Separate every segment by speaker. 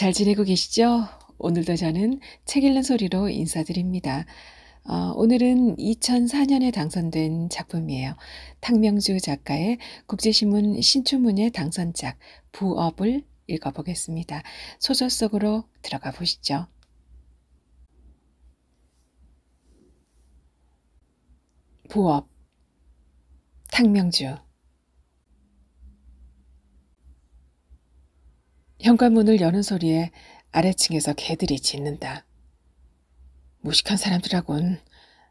Speaker 1: 잘 지내고 계시죠? 오늘도 저는 책 읽는 소리로 인사드립니다. 오늘은 2004년에 당선된 작품이에요. 탕명주 작가의 국제신문 신춘문예 당선작 부업을 읽어보겠습니다. 소설 속으로 들어가 보시죠. 부업, 탕명주. 현관문을 여는 소리에 아래층에서 개들이 짖는다. 무식한 사람들하곤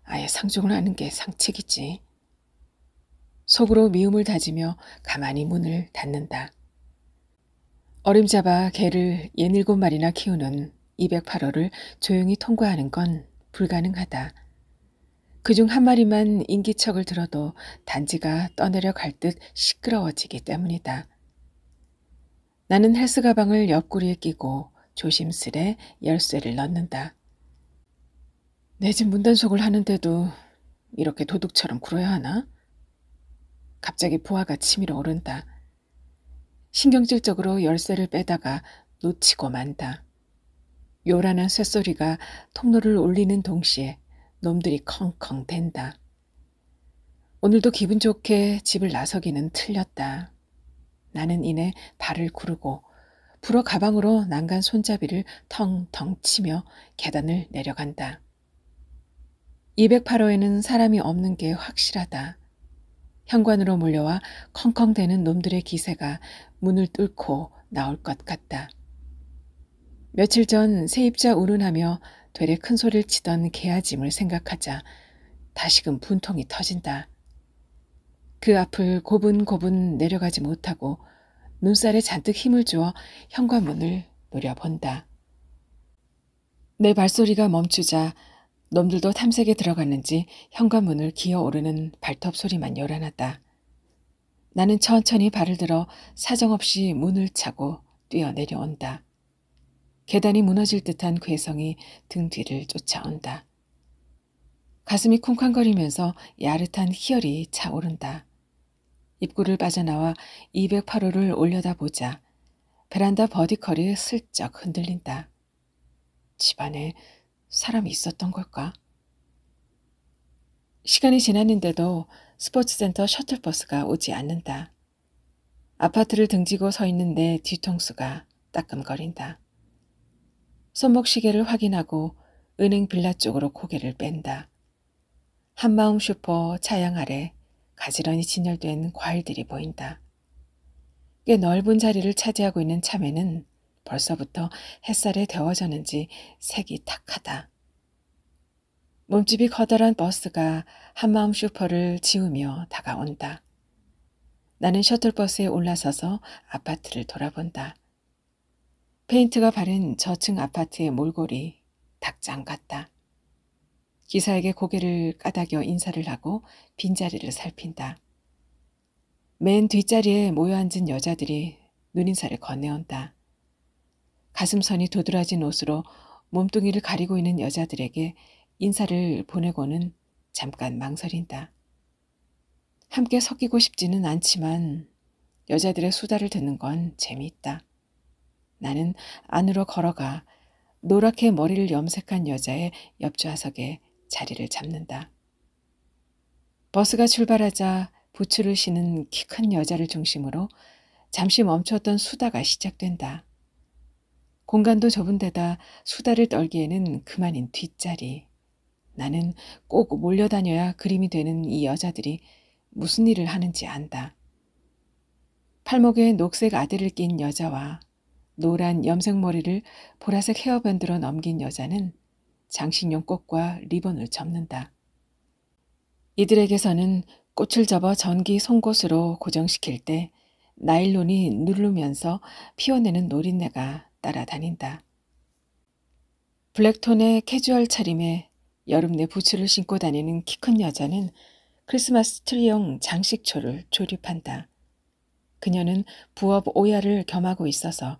Speaker 1: 아예 상종을 하는 게 상책이지. 속으로 미움을 다지며 가만히 문을 닫는다. 어림잡아 개를 67마리나 키우는 208호를 조용히 통과하는 건 불가능하다. 그중 한 마리만 인기척을 들어도 단지가 떠내려 갈 듯 시끄러워지기 때문이다. 나는 헬스 가방을 옆구리에 끼고 조심스레 열쇠를 넣는다. 내 집 문단속을 하는데도 이렇게 도둑처럼 굴어야 하나? 갑자기 부하가 치밀어 오른다. 신경질적으로 열쇠를 빼다가 놓치고 만다. 요란한 쇳소리가 통로를 울리는 동시에 놈들이 컹컹댄다. 오늘도 기분 좋게 집을 나서기는 틀렸다. 나는 이내 발을 구르고 불어 가방으로 난간 손잡이를 텅텅 치며 계단을 내려간다. 208호에는 사람이 없는 게 확실하다. 현관으로 몰려와 컹컹대는 놈들의 기세가 문을 뚫고 나올 것 같다. 며칠 전 세입자 운운하며 되레 큰 소리를 치던 개아짐을 생각하자 다시금 분통이 터진다. 그 앞을 고분고분 내려가지 못하고 눈살에 잔뜩 힘을 주어 현관문을 노려본다. 내 발소리가 멈추자 놈들도 탐색에 들어갔는지 현관문을 기어오르는 발톱 소리만 요란하다. 나는 천천히 발을 들어 사정없이 문을 차고 뛰어내려온다. 계단이 무너질 듯한 괴성이 등 뒤를 쫓아온다. 가슴이 쿵쾅거리면서 야릇한 희열이 차오른다. 입구를 빠져나와 208호를 올려다보자 베란다 버디컬이 슬쩍 흔들린다. 집안에 사람이 있었던 걸까? 시간이 지났는데도 스포츠센터 셔틀버스가 오지 않는다. 아파트를 등지고 서 있는 내 뒤통수가 따끔거린다. 손목 시계를 확인하고 은행 빌라 쪽으로 고개를 뺀다. 한마음 슈퍼 차양 아래 가지런히 진열된 과일들이 보인다. 꽤 넓은 자리를 차지하고 있는 참외는 벌써부터 햇살에 데워졌는지 색이 탁하다. 몸집이 커다란 버스가 한마음 슈퍼를 지우며 다가온다. 나는 셔틀버스에 올라서서 아파트를 돌아본다. 페인트가 바른 저층 아파트의 몰골이 닭장 같다. 기사에게 고개를 까닥여 인사를 하고 빈자리를 살핀다. 맨 뒷자리에 모여앉은 여자들이 눈인사를 건네온다. 가슴선이 도드라진 옷으로 몸뚱이를 가리고 있는 여자들에게 인사를 보내고는 잠깐 망설인다. 함께 섞이고 싶지는 않지만 여자들의 수다를 듣는 건 재미있다. 나는 안으로 걸어가 노랗게 머리를 염색한 여자의 옆좌석에 자리를 잡는다. 버스가 출발하자 부츠를 신은 키 큰 여자를 중심으로 잠시 멈췄던 수다가 시작된다. 공간도 좁은 데다 수다를 떨기에는 그만인 뒷자리. 나는 꼭 몰려다녀야 그림이 되는 이 여자들이 무슨 일을 하는지 안다. 팔목에 녹색 아들을 낀 여자와 노란 염색머리를 보라색 헤어밴드로 넘긴 여자는 장식용 꽃과 리본을 접는다. 이들에게서는 꽃을 접어 전기 송곳으로 고정시킬 때 나일론이 누르면서 피워내는 노린내가 따라다닌다. 블랙톤의 캐주얼 차림에 여름내 부츠를 신고 다니는 키 큰 여자는 크리스마스 트리용 장식초를 조립한다. 그녀는 부업 오야를 겸하고 있어서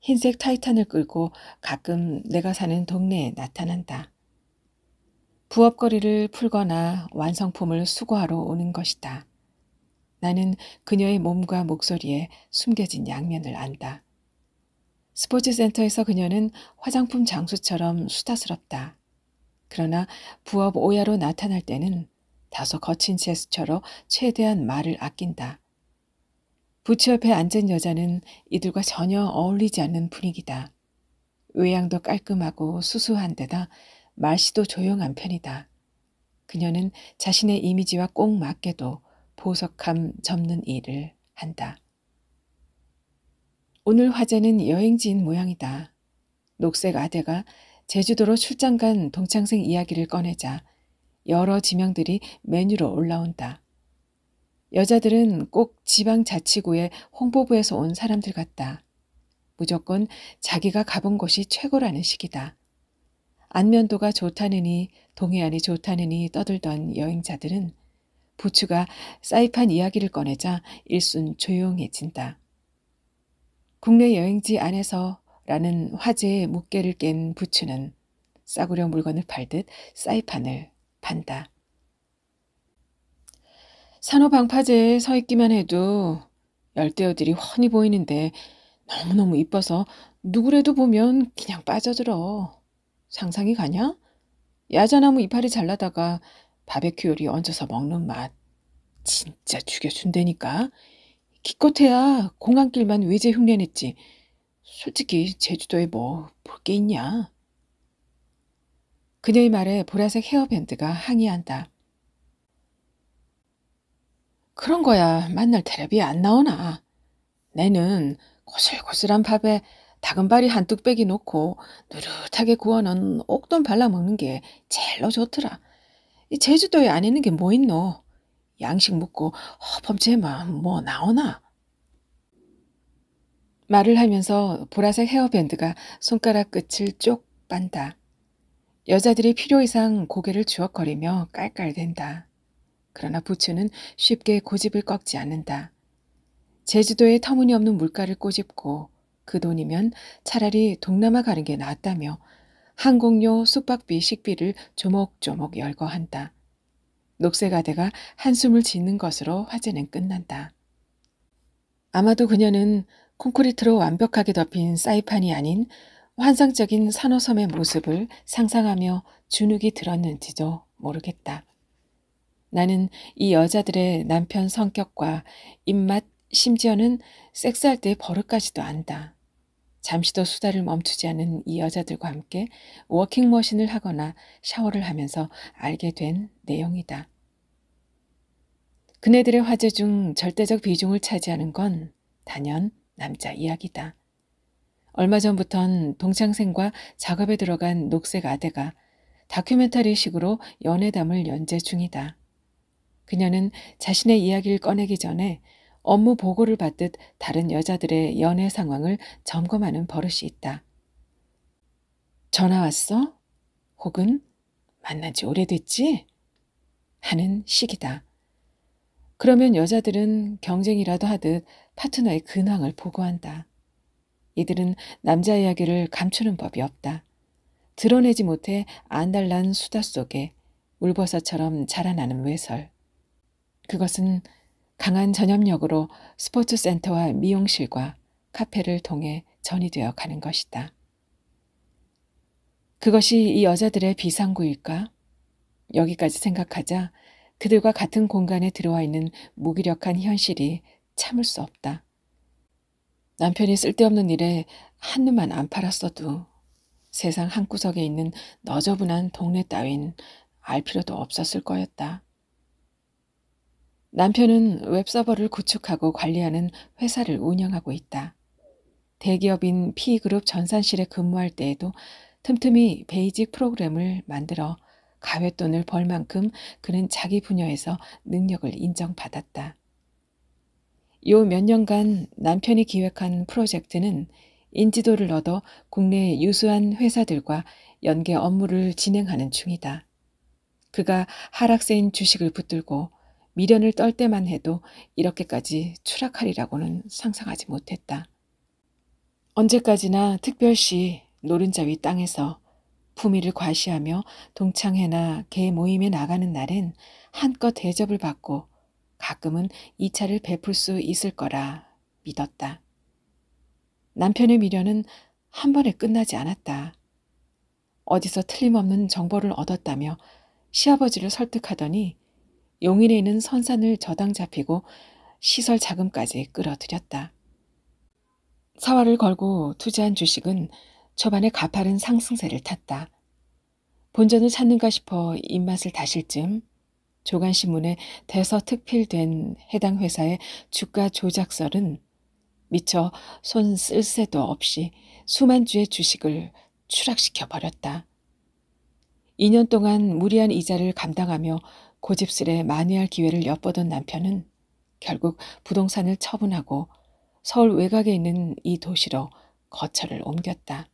Speaker 1: 흰색 타이탄을 끌고 가끔 내가 사는 동네에 나타난다. 부업거리를 풀거나 완성품을 수거하러 오는 것이다. 나는 그녀의 몸과 목소리에 숨겨진 양면을 안다. 스포츠센터에서 그녀는 화장품 장수처럼 수다스럽다. 그러나 부업 오야로 나타날 때는 다소 거친 제스처로 최대한 말을 아낀다. 부츠 옆에 앉은 여자는 이들과 전혀 어울리지 않는 분위기다. 외양도 깔끔하고 수수한 데다 말씨도 조용한 편이다. 그녀는 자신의 이미지와 꼭 맞게도 보석함 접는 일을 한다. 오늘 화제는 여행지인 모양이다. 녹색 아대가 제주도로 출장 간 동창생 이야기를 꺼내자 여러 지명들이 메뉴로 올라온다. 여자들은 꼭 지방자치구의 홍보부에서 온 사람들 같다. 무조건 자기가 가본 곳이 최고라는 식이다. 안면도가 좋다느니 동해안이 좋다느니 떠들던 여행자들은 부추가 사이판 이야기를 꺼내자 일순 조용해진다. 국내 여행지 안에서라는 화제의 묵계를 깬 부추는 싸구려 물건을 팔듯 사이판을 판다. 산호방파제에 서 있기만 해도 열대어들이 훤히 보이는데 너무너무 이뻐서 누구라도 보면 그냥 빠져들어. 상상이 가냐? 야자나무 이파리 잘라다가 바베큐 요리 얹어서 먹는 맛. 진짜 죽여준다니까. 기껏해야 공항길만 외제 흉내냈지. 솔직히 제주도에 뭐 볼 게 있냐. 그녀의 말에 보라색 헤어밴드가 항의한다. 그런 거야 만날 텔레비에 안 나오나. 내는 고슬고슬한 밥에 다금바리 한 뚝배기 놓고 누릇하게 구워놓은 옥돈 발라 먹는 게 제일로 좋더라. 이 제주도에 안 있는 게 뭐 있노? 양식 묻고 허범제만 뭐 나오나? 말을 하면서 보라색 헤어밴드가 손가락 끝을 쪽 빤다. 여자들이 필요 이상 고개를 주걱거리며 깔깔댄다. 그러나 부추는 쉽게 고집을 꺾지 않는다. 제주도에 터무니없는 물가를 꼬집고 그 돈이면 차라리 동남아 가는 게 낫다며 항공료 숙박비 식비를 조목조목 열거한다. 녹색 아대가 한숨을 짓는 것으로 화제는 끝난다. 아마도 그녀는 콘크리트로 완벽하게 덮인 사이판이 아닌 환상적인 산호섬의 모습을 상상하며 주눅이 들었는지도 모르겠다. 나는 이 여자들의 남편 성격과 입맛, 심지어는 섹스할 때의 버릇까지도 안다. 잠시도 수다를 멈추지 않은 이 여자들과 함께 워킹머신을 하거나 샤워를 하면서 알게 된 내용이다. 그네들의 화제 중 절대적 비중을 차지하는 건 단연 남자 이야기다. 얼마 전부턴 동창생과 작업에 들어간 녹색 아대가 다큐멘터리식으로 연애담을 연재 중이다. 그녀는 자신의 이야기를 꺼내기 전에 업무 보고를 받듯 다른 여자들의 연애 상황을 점검하는 버릇이 있다. 전화 왔어? 혹은 만난 지 오래됐지? 하는 식이다. 그러면 여자들은 경쟁이라도 하듯 파트너의 근황을 보고한다. 이들은 남자 이야기를 감추는 법이 없다. 드러내지 못해 안달난 수다 속에 울버섯처럼 자라나는 외설. 그것은 강한 전염력으로 스포츠센터와 미용실과 카페를 통해 전이되어 가는 것이다. 그것이 이 여자들의 비상구일까? 여기까지 생각하자 그들과 같은 공간에 들어와 있는 무기력한 현실이 참을 수 없다. 남편이 쓸데없는 일에 한눈만 안 팔았어도 세상 한구석에 있는 너저분한 동네 따윈 알 필요도 없었을 거였다. 남편은 웹서버를 구축하고 관리하는 회사를 운영하고 있다. 대기업인 P그룹 전산실에 근무할 때에도 틈틈이 베이직 프로그램을 만들어 가외돈을 벌 만큼 그는 자기 분야에서 능력을 인정받았다. 요 몇 년간 남편이 기획한 프로젝트는 인지도를 얻어 국내 유수한 회사들과 연계 업무를 진행하는 중이다. 그가 하락세인 주식을 붙들고 미련을 떨 때만 해도 이렇게까지 추락하리라고는 상상하지 못했다. 언제까지나 특별시 노른자 위 땅에서 품위를 과시하며 동창회나 개 모임에 나가는 날엔 한껏 대접을 받고 가끔은 이 차를 베풀 수 있을 거라 믿었다. 남편의 미련은 한 번에 끝나지 않았다. 어디서 틀림없는 정보를 얻었다며 시아버지를 설득하더니 용인에 있는 선산을 저당 잡히고 시설 자금까지 끌어들였다. 사활을 걸고 투자한 주식은 초반에 가파른 상승세를 탔다. 본전을 찾는가 싶어 입맛을 다실 즈음 조간신문에 대서특필된 해당 회사의 주가 조작설은 미처 손 쓸 새도 없이 수만 주의 주식을 추락시켜 버렸다. 2년 동안 무리한 이자를 감당하며 고집스레 만회할 기회를 엿보던 남편은 결국 부동산을 처분하고 서울 외곽에 있는 이 도시로 거처를 옮겼다.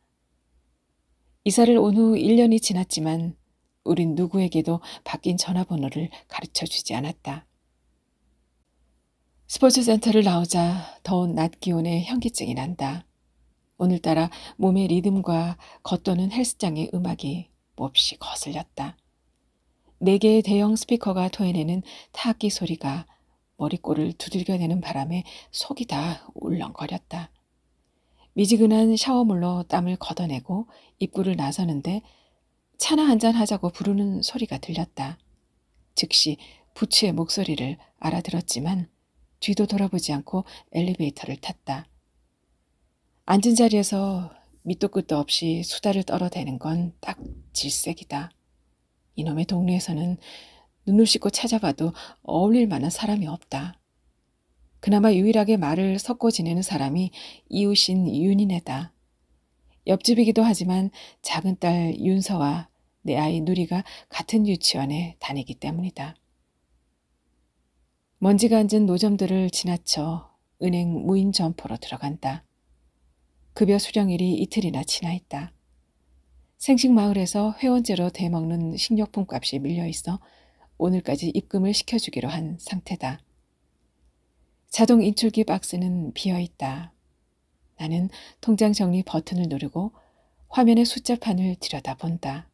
Speaker 1: 이사를 온 후 1년이 지났지만 우린 누구에게도 바뀐 전화번호를 가르쳐주지 않았다. 스포츠센터를 나오자 더운 낮 기온에 현기증이 난다. 오늘따라 몸의 리듬과 겉도는 헬스장의 음악이 몹시 거슬렸다. 4개의 대형 스피커가 토해내는 타악기 소리가 머리꼬를 두들겨내는 바람에 속이 다 울렁거렸다. 미지근한 샤워물로 땀을 걷어내고 입구를 나서는데 차나 한잔 하자고 부르는 소리가 들렸다. 즉시 부츠의 목소리를 알아들었지만 뒤도 돌아보지 않고 엘리베이터를 탔다. 앉은 자리에서 밑도 끝도 없이 수다를 떨어대는 건 딱 질색이다. 이놈의 동네에서는 눈을 씻고 찾아봐도 어울릴 만한 사람이 없다. 그나마 유일하게 말을 섞고 지내는 사람이 이웃인 윤이네다. 옆집이기도 하지만 작은 딸 윤서와 내 아이 누리가 같은 유치원에 다니기 때문이다. 먼지가 앉은 노점들을 지나쳐 은행 무인 점포로 들어간다. 급여 수령일이 이틀이나 지나 있다. 생식마을에서 회원제로 대먹는 식료품 값이 밀려있어 오늘까지 입금을 시켜주기로 한 상태다. 자동 인출기 박스는 비어있다. 나는 통장 정리 버튼을 누르고 화면의 숫자판을 들여다본다.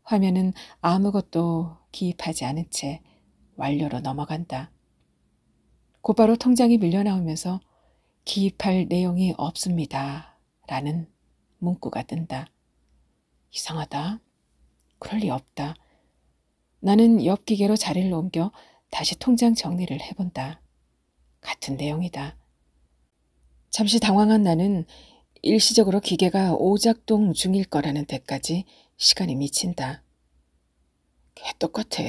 Speaker 1: 화면은 아무것도 기입하지 않은 채 완료로 넘어간다. 곧바로 통장이 밀려나오면서 기입할 내용이 없습니다. 라는 문구가 뜬다. 이상하다. 그럴 리 없다. 나는 옆 기계로 자리를 옮겨 다시 통장 정리를 해본다. 같은 내용이다. 잠시 당황한 나는 일시적으로 기계가 오작동 중일 거라는 데까지 시간이 미친다. 개똑같아.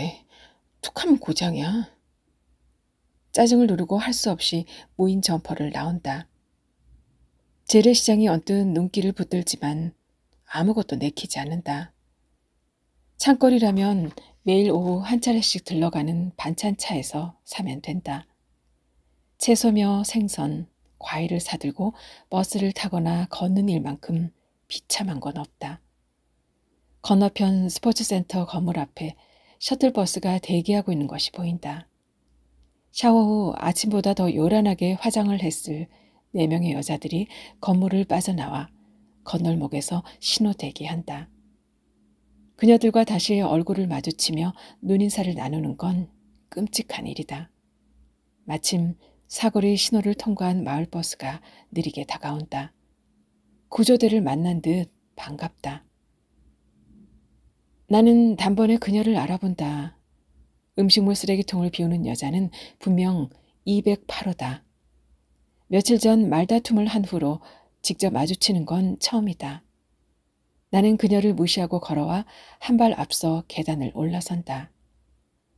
Speaker 1: 툭하면 고장이야. 짜증을 누르고 할 수 없이 무인 점퍼를 나온다. 재래시장이 언뜻 눈길을 붙들지만 아무것도 내키지 않는다. 창거리라면 매일 오후 한 차례씩 들러가는 반찬차에서 사면 된다. 채소며 생선, 과일을 사들고 버스를 타거나 걷는 일만큼 비참한 건 없다. 건너편 스포츠센터 건물 앞에 셔틀버스가 대기하고 있는 것이 보인다. 샤워 후 아침보다 더 요란하게 화장을 했을 4명의 여자들이 건물을 빠져나와 건널목에서 신호 대기한다. 그녀들과 다시 얼굴을 마주치며 눈인사를 나누는 건 끔찍한 일이다. 마침 사거리 신호를 통과한 마을버스가 느리게 다가온다. 구조대를 만난 듯 반갑다. 나는 단번에 그녀를 알아본다. 음식물 쓰레기통을 비우는 여자는 분명 208호다. 며칠 전 말다툼을 한 후로 직접 마주치는 건 처음이다. 나는 그녀를 무시하고 걸어와 한 발 앞서 계단을 올라선다.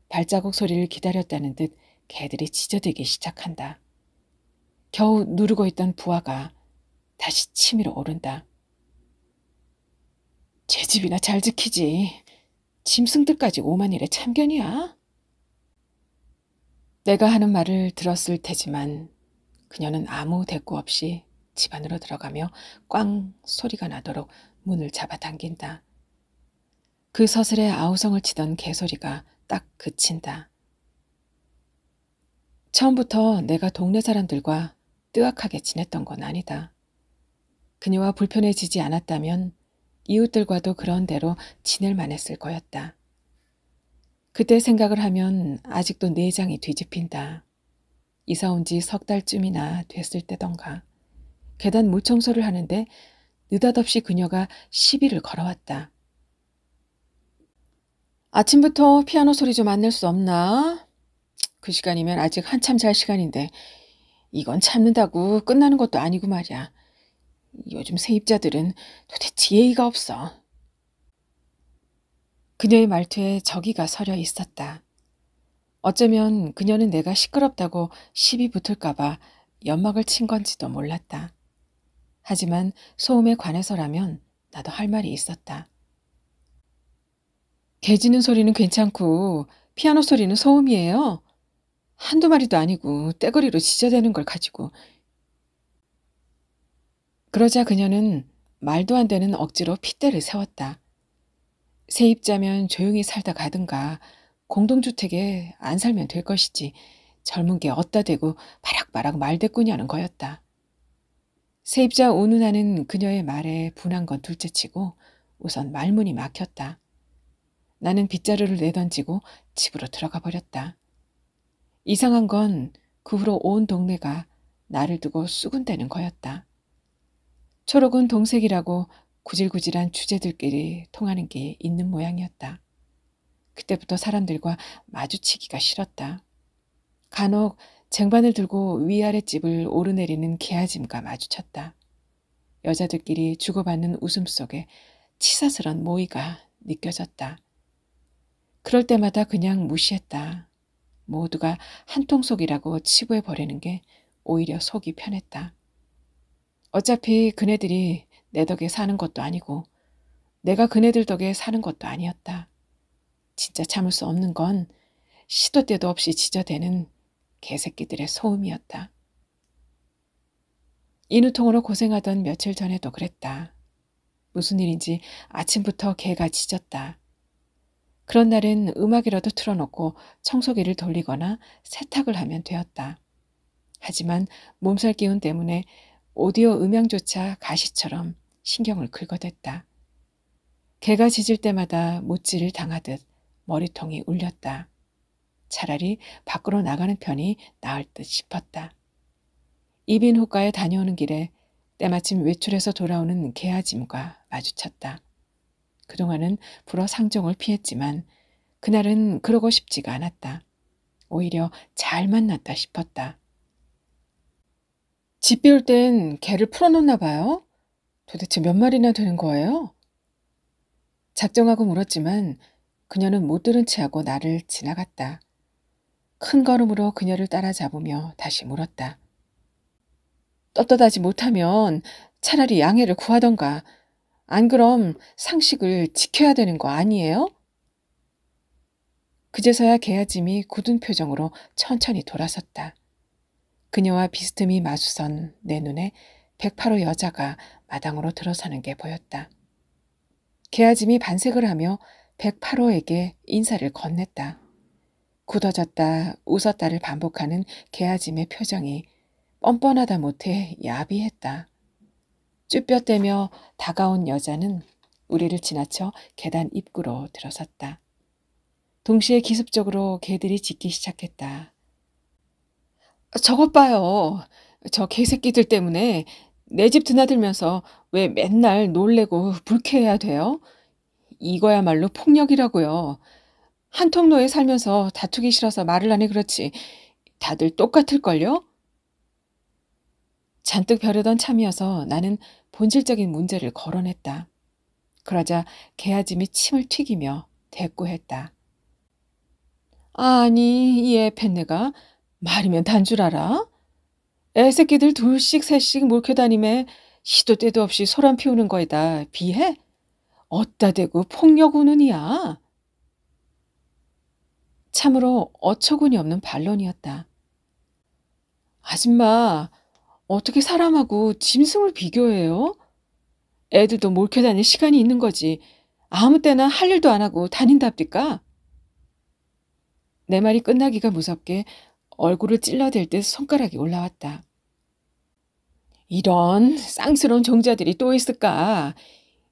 Speaker 1: 발자국 소리를 기다렸다는 듯 개들이 짖어대기 시작한다. 겨우 누르고 있던 부하가 다시 치밀어 오른다. 제 집이나 잘 지키지. 짐승들까지 오만 일에 참견이야? 내가 하는 말을 들었을 테지만 그녀는 아무 대꾸 없이 집 안으로 들어가며 꽝 소리가 나도록 문을 잡아당긴다. 그 서슬에 아우성을 치던 개소리가 딱 그친다. 처음부터 내가 동네 사람들과 뜨악하게 지냈던 건 아니다. 그녀와 불편해지지 않았다면 이웃들과도 그런 대로 지낼 만했을 거였다. 그때 생각을 하면 아직도 내장이 뒤집힌다. 이사 온 지 3달쯤이나 됐을 때던가. 계단 물청소를 하는데 느닷없이 그녀가 시비를 걸어왔다. 아침부터 피아노 소리 좀 안 낼 수 없나? 그 시간이면 아직 한참 잘 시간인데 이건 참는다고 끝나는 것도 아니고 말이야. 요즘 세입자들은 도대체 예의가 없어. 그녀의 말투에 적이가 서려 있었다. 어쩌면 그녀는 내가 시끄럽다고 시비 붙을까봐 연막을 친 건지도 몰랐다. 하지만 소음에 관해서라면 나도 할 말이 있었다. 개 짖는 소리는 괜찮고 피아노 소리는 소음이에요. 한두 마리도 아니고 떼거리로 짖어대는 걸 가지고. 그러자 그녀는 말도 안 되는 억지로 핏대를 세웠다. 세입자면 조용히 살다 가든가 공동주택에 안 살면 될 것이지 젊은 게 어따 대고 바락바락 말대꾸냐는 거였다. 세입자 오 누나는 그녀의 말에 분한 건 둘째치고 우선 말문이 막혔다. 나는 빗자루를 내던지고 집으로 들어가 버렸다. 이상한 건 그 후로 온 동네가 나를 두고 쑥은대는 거였다. 초록은 동색이라고 구질구질한 주제들끼리 통하는 게 있는 모양이었다. 그때부터 사람들과 마주치기가 싫었다. 간혹 쟁반을 들고 위아랫집을 오르내리는 개아짐과 마주쳤다. 여자들끼리 주고받는 웃음 속에 치사스런 모의가 느껴졌다. 그럴 때마다 그냥 무시했다. 모두가 한통속이라고 치부해버리는 게 오히려 속이 편했다. 어차피 그네들이 내 덕에 사는 것도 아니고 내가 그네들 덕에 사는 것도 아니었다. 진짜 참을 수 없는 건 시도 때도 없이 짖어대는 개새끼들의 소음이었다. 인후통으로 고생하던 며칠 전에도 그랬다. 무슨 일인지 아침부터 개가 짖었다. 그런 날엔 음악이라도 틀어놓고 청소기를 돌리거나 세탁을 하면 되었다. 하지만 몸살 기운 때문에 오디오 음향조차 가시처럼 신경을 긁어댔다. 개가 짖을 때마다 못질을 당하듯 머리통이 울렸다. 차라리 밖으로 나가는 편이 나을 듯 싶었다. 이빈호가에 다녀오는 길에 때마침 외출해서 돌아오는 개아짐과 마주쳤다. 그동안은 불어 상종을 피했지만 그날은 그러고 싶지가 않았다. 오히려 잘 만났다 싶었다. 집 비울 땐 개를 풀어놓나 봐요? 도대체 몇 마리나 되는 거예요? 작정하고 물었지만 그녀는 못 들은 체하고 나를 지나갔다. 큰 걸음으로 그녀를 따라잡으며 다시 물었다. 떳떳하지 못하면 차라리 양해를 구하던가. 안 그럼 상식을 지켜야 되는 거 아니에요? 그제서야 개아짐이 굳은 표정으로 천천히 돌아섰다. 그녀와 비스듬히 마주선 내 눈에 108호 여자가 마당으로 들어서는 게 보였다. 개아짐이 반색을 하며 108호에게 인사를 건넸다. 굳어졌다 웃었다를 반복하는 개아짐의 표정이 뻔뻔하다 못해 야비했다. 쭈뼛대며 다가온 여자는 우리를 지나쳐 계단 입구로 들어섰다. 동시에 기습적으로 개들이 짖기 시작했다. 저것 봐요. 저 개새끼들 때문에 내 집 드나들면서 왜 맨날 놀래고 불쾌해야 돼요? 이거야말로 폭력이라고요. 한 통로에 살면서 다투기 싫어서 말을 하니 그렇지 다들 똑같을걸요? 잔뜩 벼르던 참이어서 나는 본질적인 문제를 거론했다. 그러자 개아짐이 침을 튀기며 대꾸했다. 아니 이 애팬네가 말이면 단 줄 알아? 애새끼들 둘씩 셋씩 몰켜다니며 시도 때도 없이 소란 피우는 거에다 비해? 어따 대고 폭력 운운이야. 참으로 어처구니 없는 반론이었다. 아줌마, 어떻게 사람하고 짐승을 비교해요? 애들도 몰켜다닐 시간이 있는 거지. 아무 때나 할 일도 안 하고 다닌답니까? 내 말이 끝나기가 무섭게 얼굴을 찔러댈 듯 손가락이 올라왔다. 이런 쌍스러운 종자들이 또 있을까?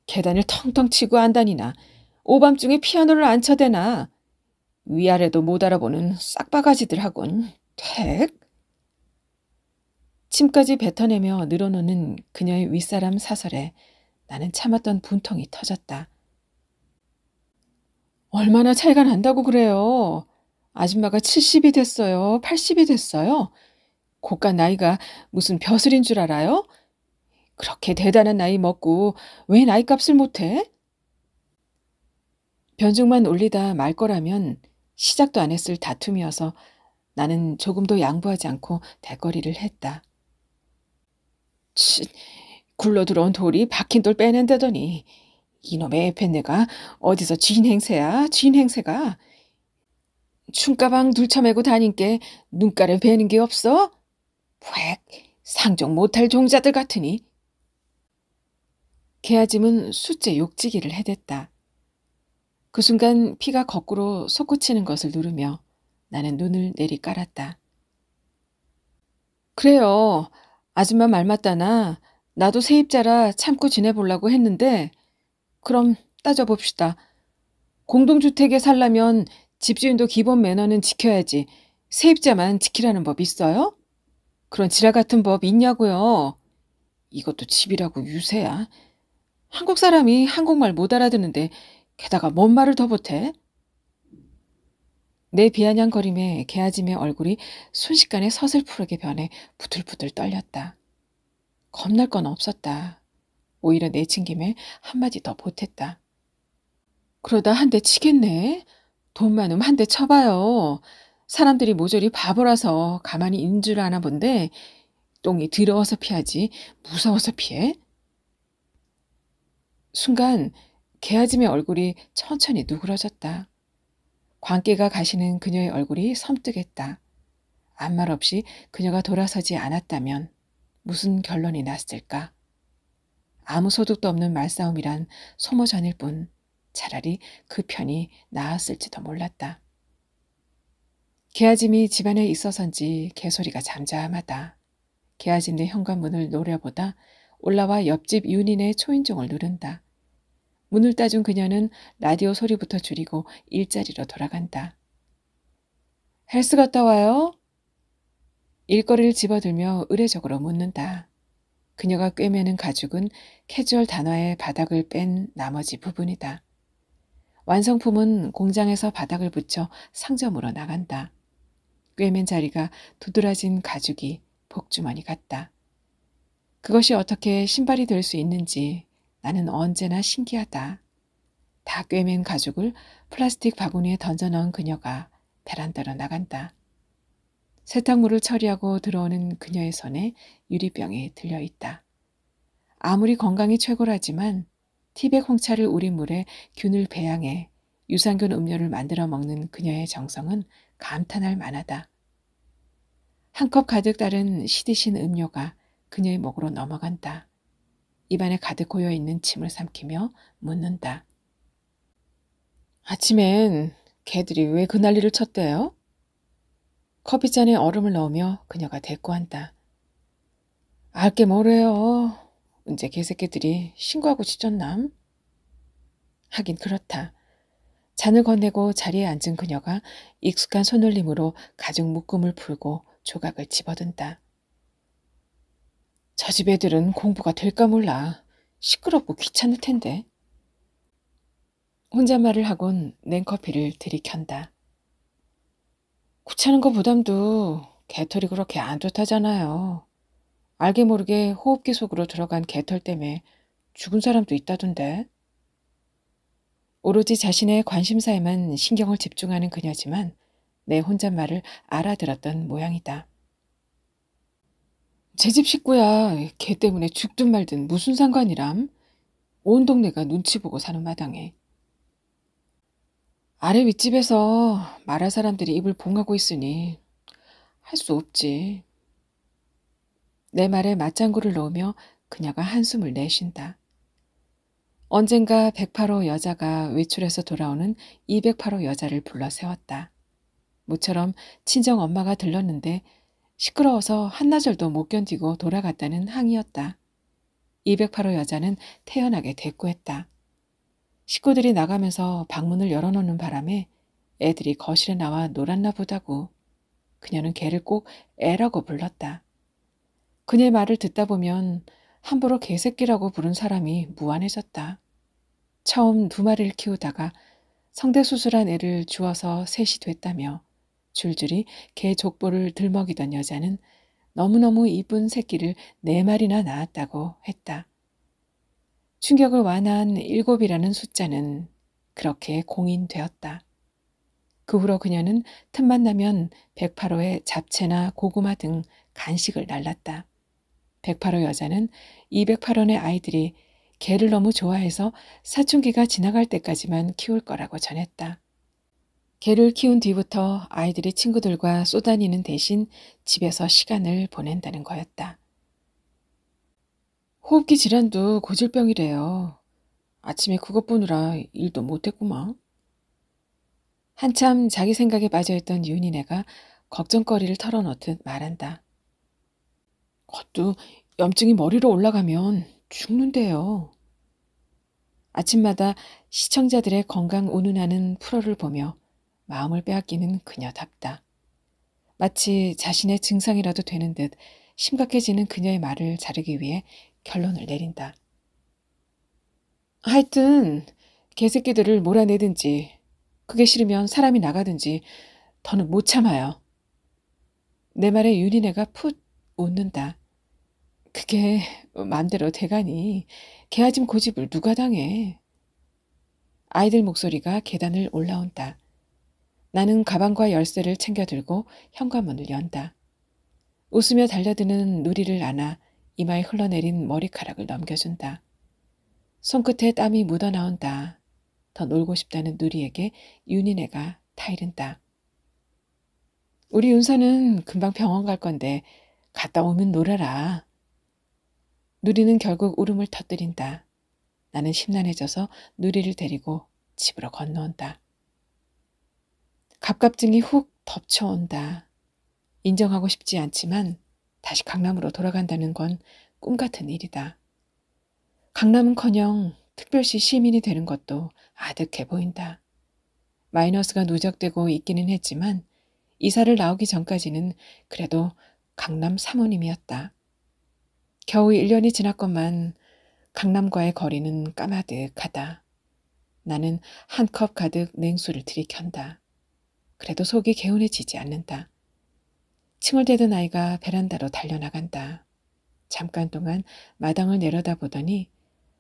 Speaker 1: 계단을 텅텅 치고 안다니나 오밤중에 피아노를 안 쳐대나 위아래도 못 알아보는 싹바가지들 하군. 택? 침까지 뱉어내며 늘어놓는 그녀의 윗사람 사설에 나는 참았던 분통이 터졌다. 얼마나 차이가 난다고 그래요. 아줌마가 70이 됐어요. 80이 됐어요. 고가 나이가 무슨 벼슬인 줄 알아요? 그렇게 대단한 나이 먹고 왜 나이값을 못해? 변죽만 올리다 말 거라면 시작도 안 했을 다툼이어서 나는 조금도 양보하지 않고 대거리를 했다. 치, 굴러들어온 돌이 박힌 돌 빼낸다더니 이놈의 에펜네가 어디서 쥐인 행세야, 쥐인 행세가. 춤가방 둘쳐매고 다닌게 눈가를 베는 게 없어? 획, 상종 못할 종자들 같으니. 개아짐은 숫제 욕지기를 해댔다. 그 순간 피가 거꾸로 솟구치는 것을 누르며 나는 눈을 내리깔았다. 그래요. 아줌마 말 맞다나 나도 세입자라 참고 지내보려고 했는데 그럼 따져봅시다. 공동주택에 살려면 집주인도 기본 매너는 지켜야지 세입자만 지키라는 법 있어요? 그런 지랄 같은 법 있냐고요. 이것도 집이라고 유세야. 한국 사람이 한국말 못 알아듣는데 게다가 뭔 말을 더 못해? 내 비아냥거림에 개아짐의 얼굴이 순식간에 서슬프르게 변해 부들부들 떨렸다. 겁날 건 없었다. 오히려 내친김에 한마디 더 보탰다. 그러다 한 대 치겠네. 돈 많으면 한 대 쳐봐요. 사람들이 모조리 바보라서 가만히 있는 줄 아나 본데 똥이 더러워서 피하지 무서워서 피해? 순간 개아짐의 얼굴이 천천히 누그러졌다. 광기가 가시는 그녀의 얼굴이 섬뜩했다. 아무 말 없이 그녀가 돌아서지 않았다면 무슨 결론이 났을까? 아무 소득도 없는 말싸움이란 소모전일 뿐 차라리 그 편이 나았을지도 몰랐다. 개아짐이 집안에 있어서인지 개소리가 잠잠하다. 개아짐 내 현관문을 노려보다 올라와 옆집 윤인의 초인종을 누른다. 문을 따준 그녀는 라디오 소리부터 줄이고 일자리로 돌아간다. 헬스 갔다 와요? 일거리를 집어들며 의례적으로 묻는다. 그녀가 꿰매는 가죽은 캐주얼 단화의 바닥을 뺀 나머지 부분이다. 완성품은 공장에서 바닥을 붙여 상점으로 나간다. 꿰맨 자리가 두드러진 가죽이 복주머니 같다. 그것이 어떻게 신발이 될 수 있는지 나는 언제나 신기하다. 다 꿰맨 가죽을 플라스틱 바구니에 던져넣은 그녀가 베란다로 나간다. 세탁물을 처리하고 들어오는 그녀의 손에 유리병이 들려있다. 아무리 건강이 최고라지만 티백 홍차를 우린 물에 균을 배양해 유산균 음료를 만들어 먹는 그녀의 정성은 감탄할 만하다. 한 컵 가득 따른 시디신 음료가 그녀의 목으로 넘어간다. 입안에 가득 고여있는 침을 삼키며 묻는다. 아침엔 개들이 왜 그 난리를 쳤대요? 커피잔에 얼음을 넣으며 그녀가 대꾸한다. 알게 뭐래요. 언제 개새끼들이 신고하고 지쳤남? 하긴 그렇다. 잔을 건네고 자리에 앉은 그녀가 익숙한 손놀림으로 가죽 묶음을 풀고 조각을 집어든다. 저 집 애들은 공부가 될까 몰라. 시끄럽고 귀찮을 텐데. 혼잣말을 하곤 냉커피를 들이켠다. 귀찮은 거 부담도 개털이 그렇게 안 좋다잖아요. 알게 모르게 호흡기 속으로 들어간 개털 때문에 죽은 사람도 있다던데. 오로지 자신의 관심사에만 신경을 집중하는 그녀지만 내 혼잣말을 알아들었던 모양이다. 제 집 식구야. 개 때문에 죽든 말든 무슨 상관이람. 온 동네가 눈치 보고 사는 마당에. 아래 윗집에서 말할 사람들이 입을 봉하고 있으니 할 수 없지. 내 말에 맞장구를 넣으며 그녀가 한숨을 내쉰다. 언젠가 108호 여자가 외출해서 돌아오는 208호 여자를 불러 세웠다. 모처럼 친정 엄마가 들렀는데 시끄러워서 한나절도 못 견디고 돌아갔다는 항이었다. 208호 여자는 태연하게 대꾸했다. 식구들이 나가면서 방문을 열어놓는 바람에 애들이 거실에 나와 놀았나 보다고. 그녀는 걔를 꼭 애라고 불렀다. 그녀의 말을 듣다 보면 함부로 개새끼라고 부른 사람이 무안해졌다. 처음 2마리를 키우다가 성대수술한 애를 주어서 셋이 됐다며 줄줄이 개 족보를 들먹이던 여자는 너무너무 이쁜 새끼를 4마리나 낳았다고 했다. 충격을 완화한 7이라는 숫자는 그렇게 공인되었다. 그 후로 그녀는 틈만 나면 108호에 잡채나 고구마 등 간식을 날랐다. 108호 여자는 208원의 아이들이 개를 너무 좋아해서 사춘기가 지나갈 때까지만 키울 거라고 전했다. 개를 키운 뒤부터 아이들이 친구들과 쏘다니는 대신 집에서 시간을 보낸다는 거였다. 호흡기 질환도 고질병이래요. 아침에 그것 보느라 일도 못했구만. 한참 자기 생각에 빠져있던 윤희네가 걱정거리를 털어놓듯 말한다. 그것도 염증이 머리로 올라가면 죽는데요. 아침마다 시청자들의 건강 운운하는 프로를 보며 마음을 빼앗기는 그녀답다. 마치 자신의 증상이라도 되는 듯 심각해지는 그녀의 말을 자르기 위해 결론을 내린다. 하여튼 개새끼들을 몰아내든지 그게 싫으면 사람이 나가든지 더는 못 참아요. 내 말에 윤희네가 풋 웃는다. 그게 맘대로 돼가니 개아짐 고집을 누가 당해. 아이들 목소리가 계단을 올라온다. 나는 가방과 열쇠를 챙겨들고 현관문을 연다. 웃으며 달려드는 누리를 안아 이마에 흘러내린 머리카락을 넘겨준다. 손끝에 땀이 묻어나온다. 더 놀고 싶다는 누리에게 윤희네가 타이른다. 우리 윤서는 금방 병원 갈 건데 갔다 오면 놀아라. 누리는 결국 울음을 터뜨린다. 나는 심란해져서 누리를 데리고 집으로 건너온다. 갑갑증이 훅 덮쳐온다. 인정하고 싶지 않지만 다시 강남으로 돌아간다는 건 꿈같은 일이다. 강남은커녕 특별시 시민이 되는 것도 아득해 보인다. 마이너스가 누적되고 있기는 했지만 이사를 나오기 전까지는 그래도 강남 사모님이었다. 겨우 1년이 지났건만 강남과의 거리는 까마득하다. 나는 한 컵 가득 냉수를 들이켠다. 그래도 속이 개운해지지 않는다. 칭얼대던 아이가 베란다로 달려나간다. 잠깐 동안 마당을 내려다보더니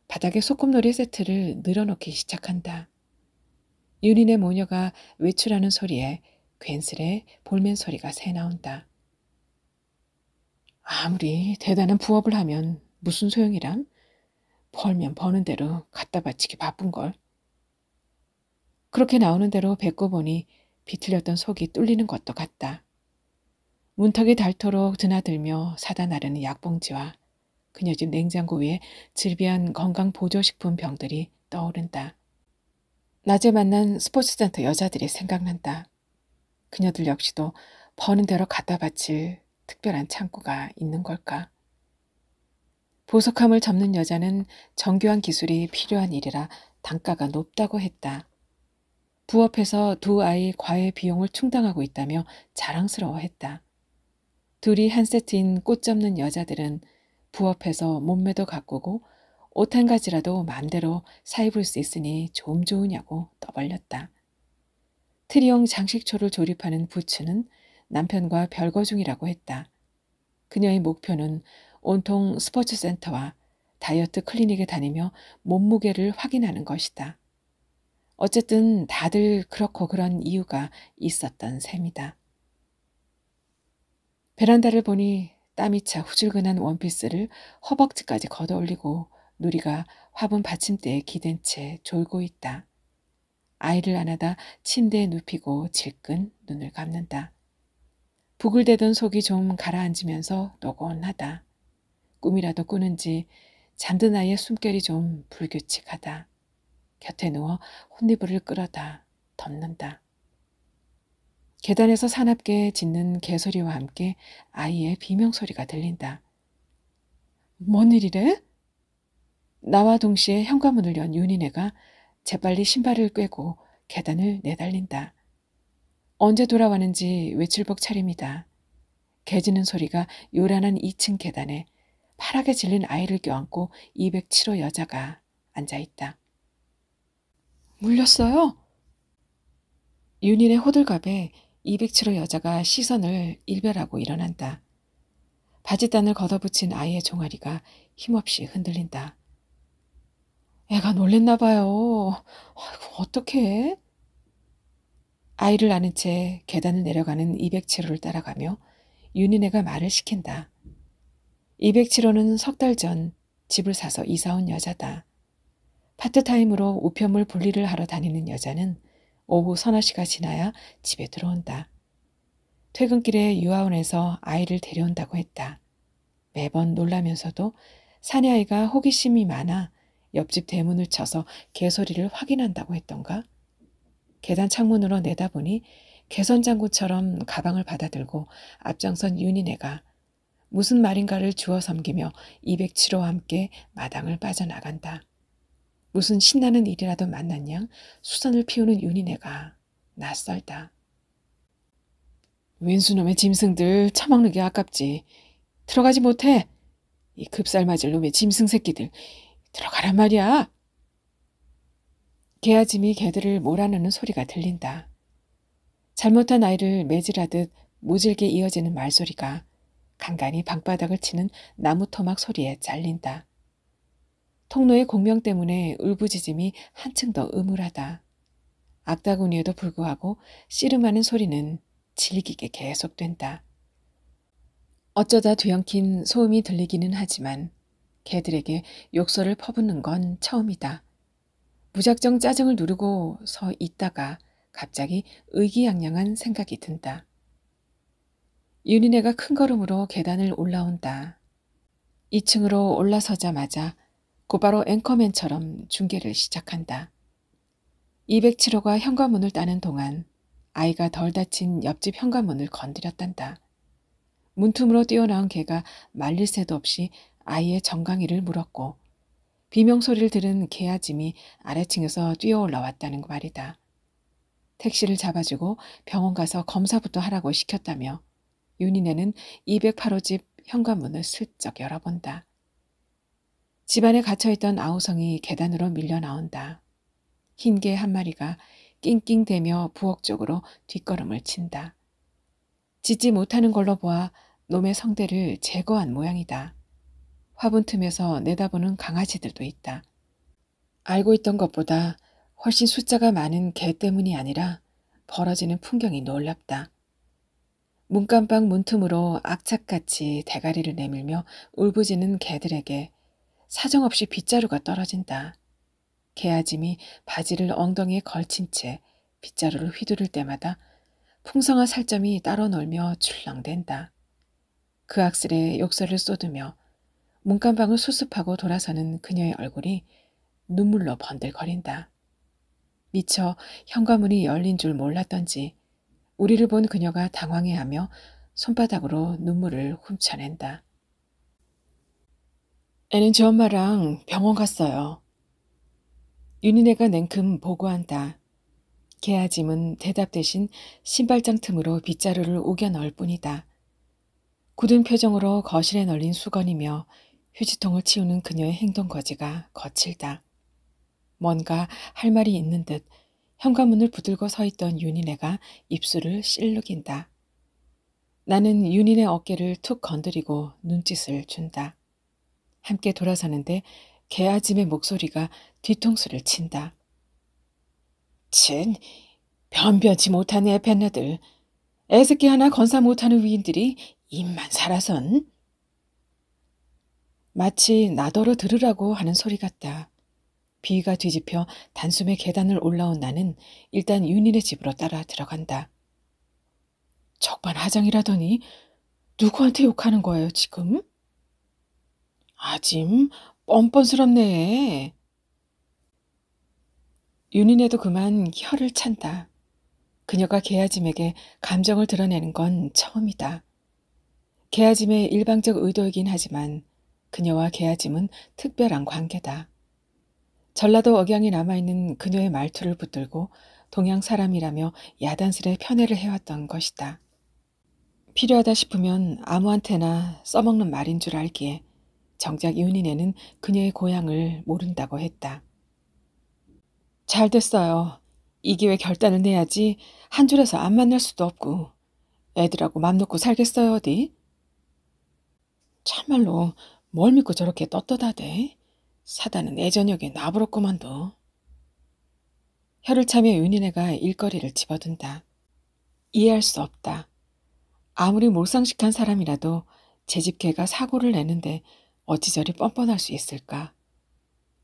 Speaker 1: 바닥에 소꿉놀이 세트를 늘어놓기 시작한다. 윤희네 모녀가 외출하는 소리에 괜스레 볼멘 소리가 새나온다. 아무리 대단한 부업을 하면 무슨 소용이람? 벌면 버는 대로 갖다 바치기 바쁜걸. 그렇게 나오는 대로 뱉고 보니 비틀렸던 속이 뚫리는 것도 같다. 문턱이 닳도록 드나들며 사다 나르는 약봉지와 그녀 집 냉장고 위에 질비한 건강보조식품 병들이 떠오른다. 낮에 만난 스포츠센터 여자들이 생각난다. 그녀들 역시도 버는 대로 갖다 바칠 특별한 창고가 있는 걸까? 보석함을 접는 여자는 정교한 기술이 필요한 일이라 단가가 높다고 했다. 부업해서 2아이 과외 비용을 충당하고 있다며 자랑스러워했다. 둘이 한 세트인 꽃 접는 여자들은 부업해서 몸매도 가꾸고 옷 한 가지라도 마음대로 사입을 수 있으니 좀 좋으냐고 떠벌렸다. 트리용 장식초를 조립하는 부츠는 남편과 별거 중이라고 했다. 그녀의 목표는 온통 스포츠센터와 다이어트 클리닉에 다니며 몸무게를 확인하는 것이다. 어쨌든 다들 그렇고 그런 이유가 있었던 셈이다. 베란다를 보니 땀이 차 후줄근한 원피스를 허벅지까지 걷어올리고 누리가 화분 받침대에 기댄 채 졸고 있다. 아이를 안아다 침대에 눕히고 질끈 눈을 감는다. 부글대던 속이 좀 가라앉으면서 노곤하다. 꿈이라도 꾸는지 잠든 아이의 숨결이 좀 불규칙하다. 곁에 누워 혼니부를 끌어다 덮는다. 계단에서 사납게 짖는 개소리와 함께 아이의 비명소리가 들린다. 뭔 일이래? 나와 동시에 현관문을 연 윤희네가 재빨리 신발을 꿰고 계단을 내달린다. 언제 돌아왔는지 외출복 차림이다. 개 짖는 소리가 요란한 2층 계단에 파랗게 질린 아이를 껴안고 207호 여자가 앉아있다. 물렸어요? 윤인의 호들갑에 207호 여자가 시선을 일별하고 일어난다. 바지단을 걷어붙인 아이의 종아리가 힘없이 흔들린다. 애가 놀랬나 봐요. 아이고, 어떡해? 아이를 안은 채 계단을 내려가는 207호를 따라가며 윤인애가 말을 시킨다. 207호는 석 달 전 집을 사서 이사 온 여자다. 파트타임으로 우편물 분리를 하러 다니는 여자는 오후 서너 시가 지나야 집에 들어온다. 퇴근길에 유아원에서 아이를 데려온다고 했다. 매번 놀라면서도 사내아이가 호기심이 많아 옆집 대문을 쳐서 개소리를 확인한다고 했던가? 계단 창문으로 내다보니 개선장군처럼 가방을 받아들고 앞장선 윤희네가 무슨 말인가를 주워 섬기며 207호와 함께 마당을 빠져나간다. 무슨 신나는 일이라도 만난 양 수선을 피우는 윤희네가 낯설다. 왼수놈의 짐승들 처먹는 게 아깝지. 들어가지 못해. 이 급살 맞을 놈의 짐승 새끼들. 들어가란 말이야. 개아짐이 개들을 몰아넣는 소리가 들린다. 잘못한 아이를 매질하듯 모질게 이어지는 말소리가 간간히 방바닥을 치는 나무 토막 소리에 잘린다. 통로의 공명 때문에 울부짖음이 한층 더 음울하다. 악다구니에도 불구하고 씨름하는 소리는 질기게 계속된다. 어쩌다 뒤엉킨 소음이 들리기는 하지만 개들에게 욕설을 퍼붓는 건 처음이다. 무작정 짜증을 누르고 서 있다가 갑자기 의기양양한 생각이 든다. 윤희네가 큰 걸음으로 계단을 올라온다. 2층으로 올라서자마자 곧바로 앵커맨처럼 중계를 시작한다. 207호가 현관문을 따는 동안 아이가 덜 다친 옆집 현관문을 건드렸단다. 문틈으로 뛰어나온 개가 말릴 새도 없이 아이의 정강이를 물었고 비명소리를 들은 개아짐이 아래층에서 뛰어올라왔다는 말이다. 택시를 잡아주고 병원 가서 검사부터 하라고 시켰다며 윤희네는 208호 집 현관문을 슬쩍 열어본다. 집안에 갇혀있던 아우성이 계단으로 밀려 나온다. 흰 개 한 마리가 낑낑대며 부엌 쪽으로 뒷걸음을 친다. 짖지 못하는 걸로 보아 놈의 성대를 제거한 모양이다. 화분 틈에서 내다보는 강아지들도 있다. 알고 있던 것보다 훨씬 숫자가 많은 개 때문이 아니라 벌어지는 풍경이 놀랍다. 문간방 문틈으로 악착같이 대가리를 내밀며 울부짖는 개들에게 사정없이 빗자루가 떨어진다. 개아짐이 바지를 엉덩이에 걸친 채 빗자루를 휘두를 때마다 풍성한 살점이 따로 놀며 출렁댄다. 그 악슬에 욕설을 쏟으며 문간방을 수습하고 돌아서는 그녀의 얼굴이 눈물로 번들거린다. 미처 현관문이 열린 줄 몰랐던지 우리를 본 그녀가 당황해하며 손바닥으로 눈물을 훔쳐낸다. 애는 저 엄마랑 병원 갔어요. 윤희네가 냉큼 보고한다. 개아짐은 대답 대신 신발장 틈으로 빗자루를 우겨 넣을 뿐이다. 굳은 표정으로 거실에 널린 수건이며 휴지통을 치우는 그녀의 행동거지가 거칠다. 뭔가 할 말이 있는 듯 현관문을 붙들고 서 있던 윤희네가 입술을 실룩인다. 나는 윤희네 어깨를 툭 건드리고 눈짓을 준다. 함께 돌아서는데 개아짐의 목소리가 뒤통수를 친다. 쟨, 변변치 못한 애패네들. 애새끼 하나 건사 못하는 위인들이 입만 살아선. 마치 나더러 들으라고 하는 소리 같다. 비위가 뒤집혀 단숨에 계단을 올라온 나는 일단 윤희네 집으로 따라 들어간다. 적반하장이라더니 누구한테 욕하는 거예요 지금? 아짐 뻔뻔스럽네. 윤희네도 그만 혀를 찬다. 그녀가 개아짐에게 감정을 드러내는 건 처음이다. 개아짐의 일방적 의도이긴 하지만 그녀와 개아짐은 특별한 관계다. 전라도 억양이 남아있는 그녀의 말투를 붙들고 동양 사람이라며 야단스레 편애를 해왔던 것이다. 필요하다 싶으면 아무한테나 써먹는 말인 줄 알기에 정작 윤희네는 그녀의 고향을 모른다고 했다. 잘 됐어요. 이 기회 결단을 내야지 한 줄에서 안 만날 수도 없고 애들하고 맘 놓고 살겠어요 어디? 참말로 뭘 믿고 저렇게 떳떳하대? 사단은 애저녁에 나부럽고만도. 혀를 차며 윤희네가 일거리를 집어든다. 이해할 수 없다. 아무리 몰상식한 사람이라도 제 집 개가 사고를 내는데 어찌 저리 뻔뻔할 수 있을까?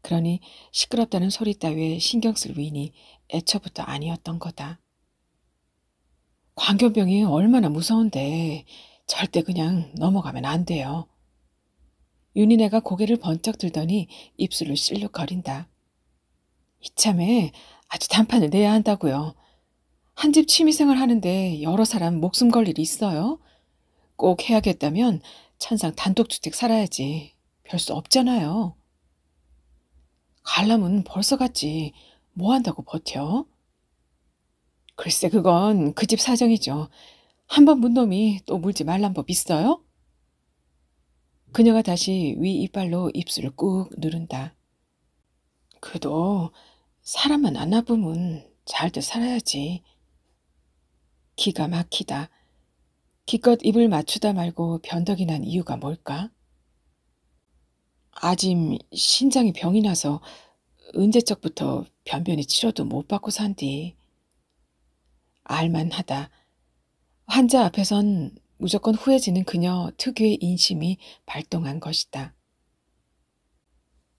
Speaker 1: 그러니 시끄럽다는 소리 따위에 신경 쓸 위인이 애초부터 아니었던 거다. 광견병이 얼마나 무서운데 절대 그냥 넘어가면 안 돼요. 윤희네가 고개를 번쩍 들더니 입술을 실룩거린다. 이참에 아주 단판을 내야 한다고요. 한 집 취미생활 하는데 여러 사람 목숨 걸 일이 있어요? 꼭 해야겠다면 천상 단독주택 살아야지. 별 수 없잖아요. 갈라면 벌써 갔지. 뭐 한다고 버텨? 글쎄 그건 그 집 사정이죠. 한 번 문 놈이 또 물지 말란 법 있어요? 그녀가 다시 위 이빨로 입술을 꾹 누른다. 그래도 사람만 안 나쁘면 잘들 살아야지. 기가 막히다. 기껏 입을 맞추다 말고 변덕이 난 이유가 뭘까? 아짐 신장이 병이 나서 언제적부터 변변이 치료도 못 받고 산디. 알만하다. 환자 앞에선 무조건 후회지는 그녀 특유의 인심이 발동한 것이다.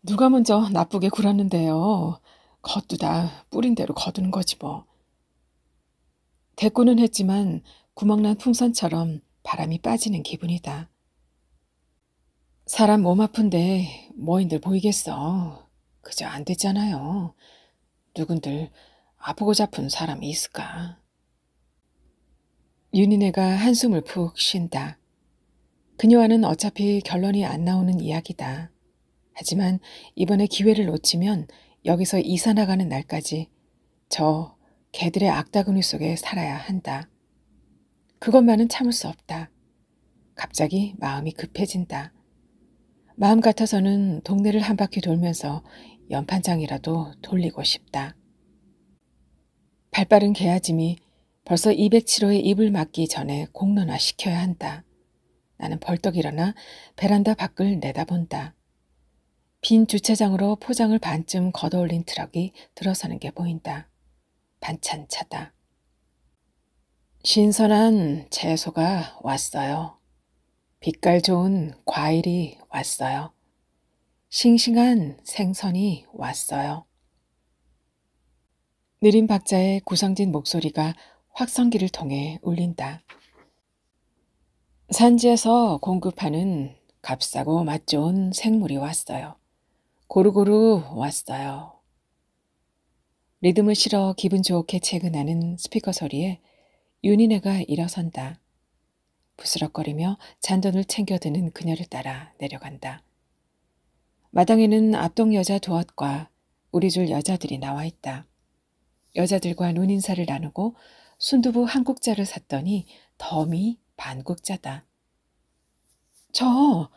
Speaker 1: 누가 먼저 나쁘게 굴었는데요. 겉두다 뿌린 대로 거두는 거지 뭐. 대꾸는 했지만 구멍난 풍선처럼 바람이 빠지는 기분이다. 사람 몸 아픈데 뭐인들 보이겠어. 그저 안 됐잖아요. 누군들 아프고 잡은 사람이 있을까. 윤희네가 한숨을 푹 쉰다. 그녀와는 어차피 결론이 안 나오는 이야기다. 하지만 이번에 기회를 놓치면 여기서 이사 나가는 날까지 저 개들의 악다구니 속에 살아야 한다. 그것만은 참을 수 없다. 갑자기 마음이 급해진다. 마음 같아서는 동네를 한 바퀴 돌면서 연판장이라도 돌리고 싶다. 발빠른 개아짐이 벌써 207호에 입을 맞기 전에 공론화 시켜야 한다. 나는 벌떡 일어나 베란다 밖을 내다본다. 빈 주차장으로 포장을 반쯤 걷어올린 트럭이 들어서는 게 보인다. 반찬차다. 신선한 채소가 왔어요. 빛깔 좋은 과일이 왔어요. 싱싱한 생선이 왔어요. 느린 박자의 구성진 목소리가 확성기를 통해 울린다. 산지에서 공급하는 값싸고 맛 좋은 생물이 왔어요. 고루고루 왔어요. 리듬을 실어 기분 좋게 채근하는 스피커 소리에 윤희네가 일어선다. 부스럭거리며 잔돈을 챙겨드는 그녀를 따라 내려간다. 마당에는 앞동 여자 두엇과 우리 줄 여자들이 나와 있다. 여자들과 눈인사를 나누고 순두부 한 국자를 샀더니 덤이 반 국자다. 저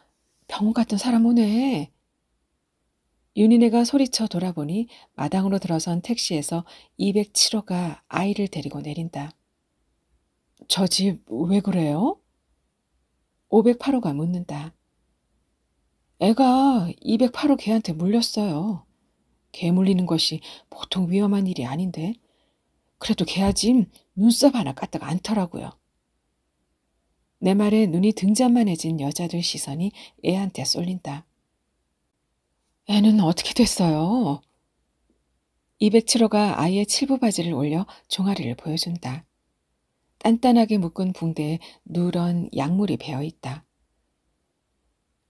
Speaker 1: 병원 갔던 사람 오네. 윤희네가 소리쳐 돌아보니 마당으로 들어선 택시에서 207호가 아이를 데리고 내린다. 저 집 왜 그래요? 508호가 묻는다. 애가 208호 개한테 물렸어요. 개 물리는 것이 보통 위험한 일이 아닌데 그래도 개아짐 눈썹 하나 까딱 않더라고요. 내 말에 눈이 등잔만해진 여자들 시선이 애한테 쏠린다. 애는 어떻게 됐어요? 207호가 아이의 칠부 바지를 올려 종아리를 보여준다. 단단하게 묶은 붕대에 누런 약물이 배어있다.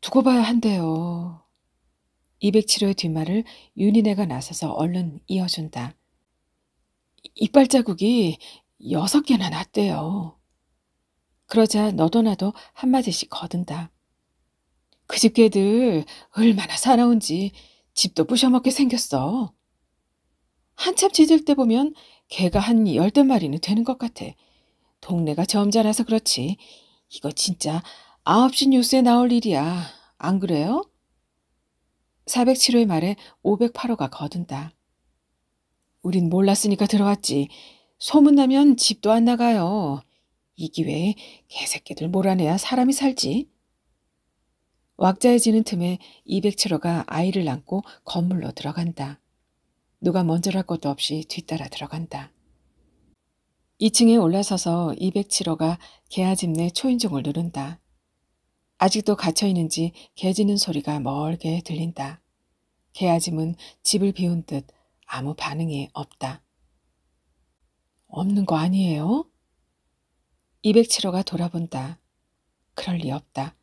Speaker 1: 두고 봐야 한대요. 207호의 뒷말을 윤희네가 나서서 얼른 이어준다. 이빨 자국이 6개나 났대요. 그러자 너도 나도 한마디씩 거둔다. 그 집 개들 얼마나 사나운지 집도 부셔먹게 생겼어. 한참 짖을 때 보면 개가 한 10마리는 되는 것 같아. 동네가 점잖아서 그렇지. 이거 진짜 9시 뉴스에 나올 일이야. 안 그래요? 407호의 말에 508호가 거둔다. 우린 몰랐으니까 들어왔지. 소문나면 집도 안 나가요. 이 기회에 개새끼들 몰아내야 사람이 살지. 왁자해지는 틈에 207호가 아이를 안고 건물로 들어간다. 누가 먼저랄 것도 없이 뒤따라 들어간다. 2층에 올라서서 207호가 개아집 내 초인종을 누른다. 아직도 갇혀있는지 개 짖는 소리가 멀게 들린다. 개아짐은 집을 비운 듯 아무 반응이 없다. 없는 거 아니에요? 207호가 돌아본다. 그럴 리 없다.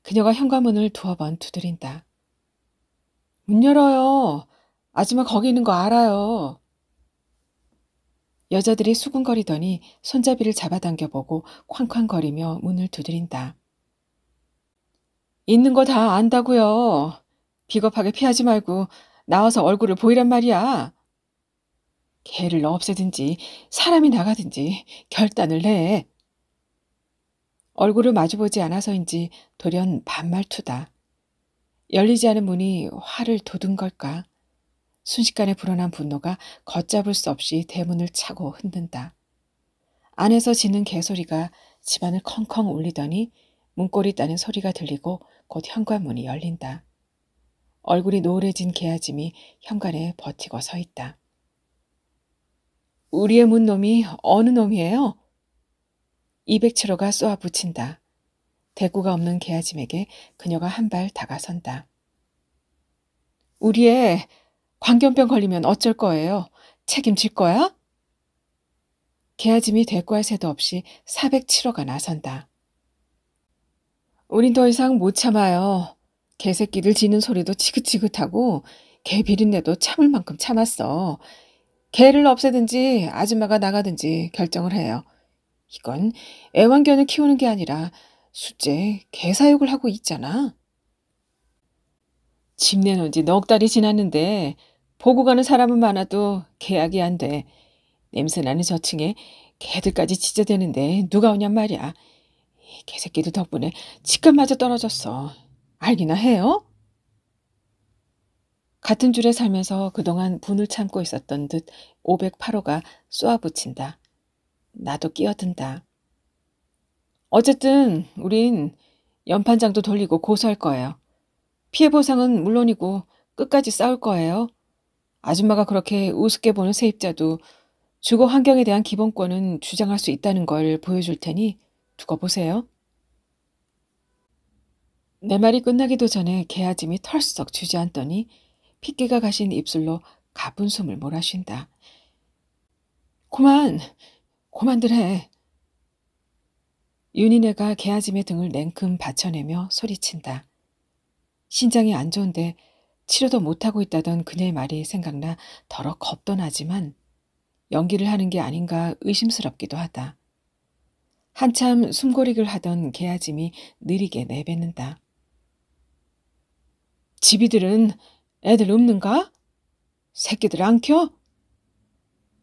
Speaker 1: 그녀가 현관문을 두어 번 두드린다. 문 열어요. 아줌마 거기 있는 거 알아요. 여자들이 수군거리더니 손잡이를 잡아당겨보고 쾅쾅거리며 문을 두드린다. 있는 거 다 안다고요. 비겁하게 피하지 말고 나와서 얼굴을 보이란 말이야. 개를 없애든지 사람이 나가든지 결단을 내. 얼굴을 마주보지 않아서인지 돌연 반말투다. 열리지 않은 문이 화를 돋은 걸까? 순식간에 불어난 분노가 걷잡을 수 없이 대문을 차고 흔든다. 안에서 짖는 개소리가 집안을 컹컹 울리더니 문고리 따는 소리가 들리고 곧 현관문이 열린다. 얼굴이 노을해진 개아짐이 현관에 버티고 서 있다. 우리의 문놈이 어느 놈이에요? 207호가 쏘아 붙인다. 대꾸가 없는 개아짐에게 그녀가 한 발 다가선다. 우리의 광견병 걸리면 어쩔 거예요? 책임질 거야? 개아짐이 대꾸할 새도 없이 407호가 나선다. 우린 더 이상 못 참아요. 개새끼들 짖는 소리도 지긋지긋하고 개 비린내도 참을 만큼 참았어. 개를 없애든지 아줌마가 나가든지 결정을 해요. 이건 애완견을 키우는 게 아니라 숫째 개사육을 하고 있잖아. 집 내놓은 지 넉 달이 지났는데 보고 가는 사람은 많아도 계약이 안 돼. 냄새나는 저층에 개들까지 짖어대는데 누가 오냔 말이야. 이 개새끼들 덕분에 집값마저 떨어졌어. 알기나 해요? 같은 줄에 살면서 그동안 분을 참고 있었던 듯 508호가 쏘아붙인다. 나도 끼어든다. 어쨌든 우린 연판장도 돌리고 고소할 거예요. 피해 보상은 물론이고 끝까지 싸울 거예요. 아줌마가 그렇게 우습게 보는 세입자도 주거 환경에 대한 기본권은 주장할 수 있다는 걸 보여줄 테니 두고 보세요. 내 말이 끝나기도 전에 개아짐이 털썩 주저앉더니 핏기가 가신 입술로 가쁜 숨을 몰아쉰다. 그만들 해. 윤희네가 개아짐의 등을 냉큼 받쳐내며 소리친다. 신장이 안 좋은데 치료도 못하고 있다던 그녀의 말이 생각나 더러 겁도 나지만 연기를 하는 게 아닌가 의심스럽기도 하다. 한참 숨고르기를 하던 개아짐이 느리게 내뱉는다. 집이들은 애들 없는가? 새끼들 안 켜?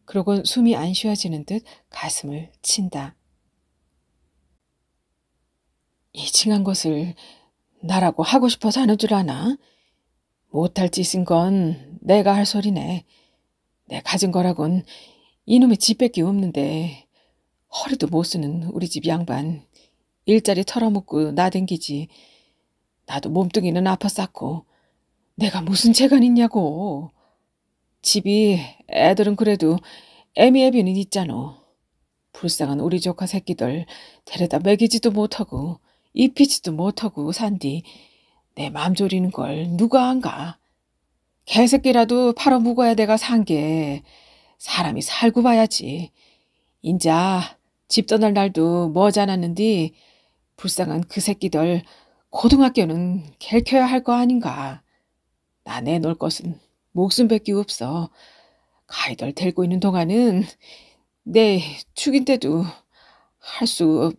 Speaker 1: 그러곤 숨이 안 쉬어지는 듯 가슴을 친다. 이 징한 것을 나라고 하고 싶어서 하는 줄 아나? 못할 짓인 건 내가 할 소리네. 내 가진 거라곤 이놈의 집밖에 없는데 허리도 못 쓰는 우리 집 양반 일자리 털어먹고 나댕기지. 나도 몸뚱이는 아파 쌌고 내가 무슨 재간 있냐고. 집이 애들은 그래도 애미애비는 있잖아. 불쌍한 우리 조카 새끼들 데려다 먹이지도 못하고 입히지도 못하고 산디 내 맘 졸이는 걸 누가 안가. 개새끼라도 팔아 묵어야 내가 산 게 사람이 살고 봐야지. 인자 집 떠날 날도 머지않았는디 불쌍한 그 새끼들 고등학교는 개켜야 할 거 아닌가. 나 내놓을 것은 목숨밖에 없어. 가이들 데리고 있는 동안은 내 죽인 때도 할 수.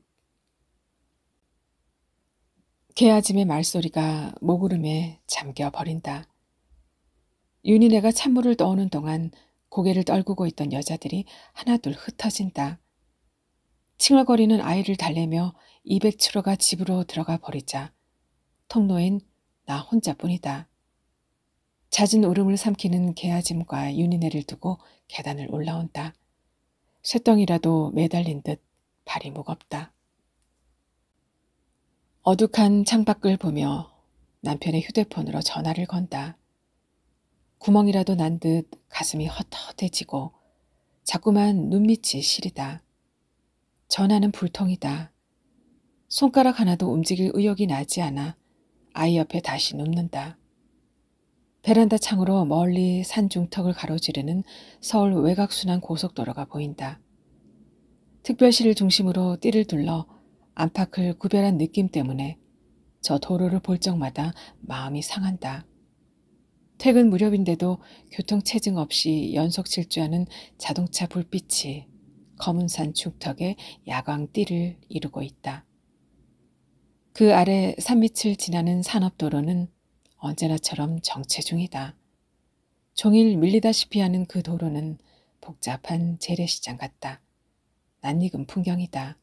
Speaker 1: 개아짐의 말소리가 목울음에 잠겨버린다. 윤희네가 찬물을 떠오는 동안 고개를 떨구고 있던 여자들이 하나둘 흩어진다. 칭얼거리는 아이를 달래며 207호가 집으로 들어가 버리자 통로엔 나 혼자뿐이다. 잦은 울음을 삼키는 개아짐과 윤희네를 두고 계단을 올라온다. 쇳덩이라도 매달린 듯 발이 무겁다. 어둑한 창밖을 보며 남편의 휴대폰으로 전화를 건다. 구멍이라도 난 듯 가슴이 헛헛해지고 자꾸만 눈밑이 시리다. 전화는 불통이다. 손가락 하나도 움직일 의욕이 나지 않아 아이 옆에 다시 눕는다. 베란다 창으로 멀리 산 중턱을 가로지르는 서울 외곽순환 고속도로가 보인다. 특별시를 중심으로 띠를 둘러 안팎을 구별한 느낌 때문에 저 도로를 볼 적마다 마음이 상한다. 퇴근 무렵인데도 교통체증 없이 연속 질주하는 자동차 불빛이 검은 산 중턱에 야광띠를 이루고 있다. 그 아래 산밑을 지나는 산업도로는 언제나처럼 정체 중이다. 종일 밀리다시피 하는 그 도로는 복잡한 재래시장 같다. 낯익은 풍경이다.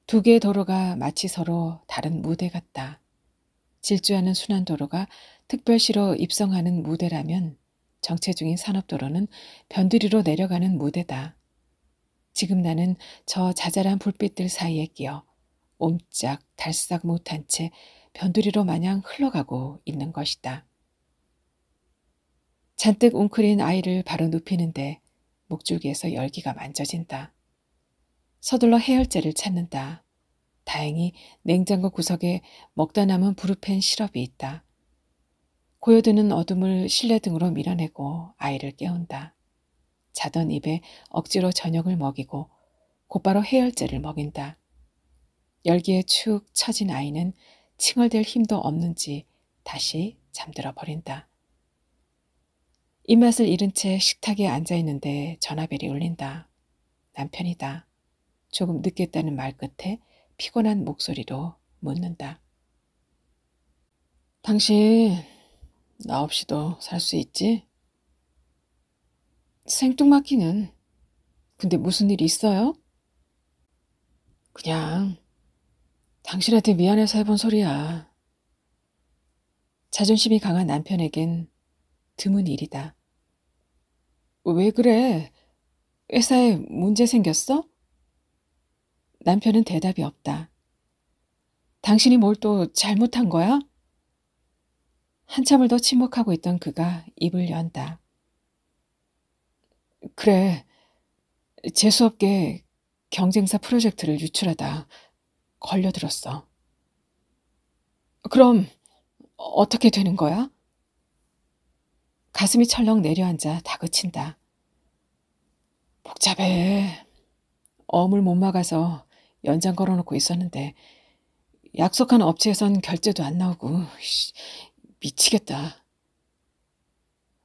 Speaker 1: 두 개의 도로가 마치 서로 다른 무대 같다. 질주하는 순환도로가 특별시로 입성하는 무대라면 정체 중인 산업도로는 변두리로 내려가는 무대다. 지금 나는 저 자잘한 불빛들 사이에 끼어 옴짝 달싹 못한 채 변두리로 마냥 흘러가고 있는 것이다. 잔뜩 웅크린 아이를 바로 눕히는데 목줄기에서 열기가 만져진다. 서둘러 해열제를 찾는다. 다행히 냉장고 구석에 먹다 남은 브루펜 시럽이 있다. 고요드는 어둠을 실내등으로 밀어내고 아이를 깨운다. 자던 입에 억지로 저녁을 먹이고 곧바로 해열제를 먹인다. 열기에 축 처진 아이는 칭얼댈 힘도 없는지 다시 잠들어 버린다. 입맛을 잃은 채 식탁에 앉아있는데 전화벨이 울린다. 남편이다. 조금 늦겠다는 말 끝에 피곤한 목소리로 묻는다. 당신 나 없이도 살 수 있지? 생뚱맞기는. 근데 무슨 일 있어요? 그냥 당신한테 미안해서 해본 소리야. 자존심이 강한 남편에겐 드문 일이다. 왜 그래? 회사에 문제 생겼어? 남편은 대답이 없다. 당신이 뭘 또 잘못한 거야? 한참을 더 침묵하고 있던 그가 입을 연다. 그래, 재수없게 경쟁사 프로젝트를 유출하다 걸려들었어. 그럼 어떻게 되는 거야? 가슴이 철렁 내려앉아 다그친다. 복잡해. 어물 못 막아서 연장 걸어놓고 있었는데 약속한 업체에선 결제도 안 나오고 미치겠다.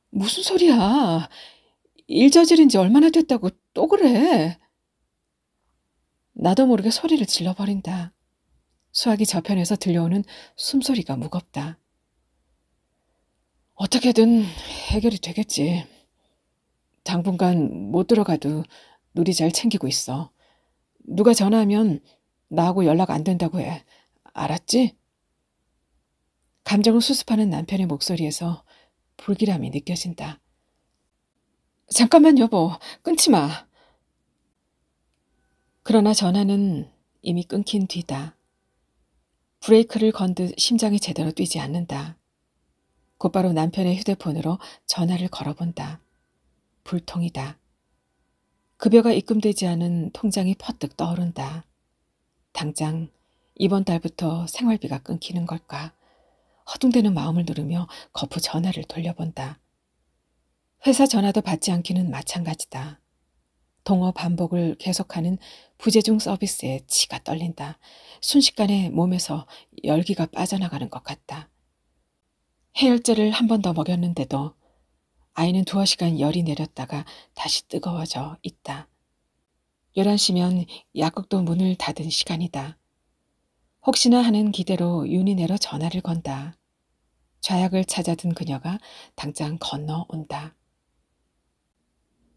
Speaker 1: 무슨 소리야. 일 저지른 지 얼마나 됐다고 또 그래. 나도 모르게 소리를 질러버린다. 수화기 저편에서 들려오는 숨소리가 무겁다. 어떻게든 해결이 되겠지. 당분간 못 들어가도 누리 잘 챙기고 있어. 누가 전화하면 나하고 연락 안 된다고 해. 알았지? 감정을 수습하는 남편의 목소리에서 불길함이 느껴진다. 잠깐만 여보, 끊지 마. 그러나 전화는 이미 끊긴 뒤다. 브레이크를 건 듯 심장이 제대로 뛰지 않는다. 곧바로 남편의 휴대폰으로 전화를 걸어본다. 불통이다. 급여가 입금되지 않은 통장이 퍼뜩 떠오른다. 당장 이번 달부터 생활비가 끊기는 걸까? 허둥대는 마음을 누르며 거푸 전화를 돌려본다. 회사 전화도 받지 않기는 마찬가지다. 동어 반복을 계속하는 부재중 서비스에 치가 떨린다. 순식간에 몸에서 열기가 빠져나가는 것 같다. 해열제를 한 번 더 먹였는데도 아이는 두어 시간 열이 내렸다가 다시 뜨거워져 있다. 11시면 약국도 문을 닫은 시간이다. 혹시나 하는 기대로 윤희네로 전화를 건다. 좌약을 찾아든 그녀가 당장 건너온다.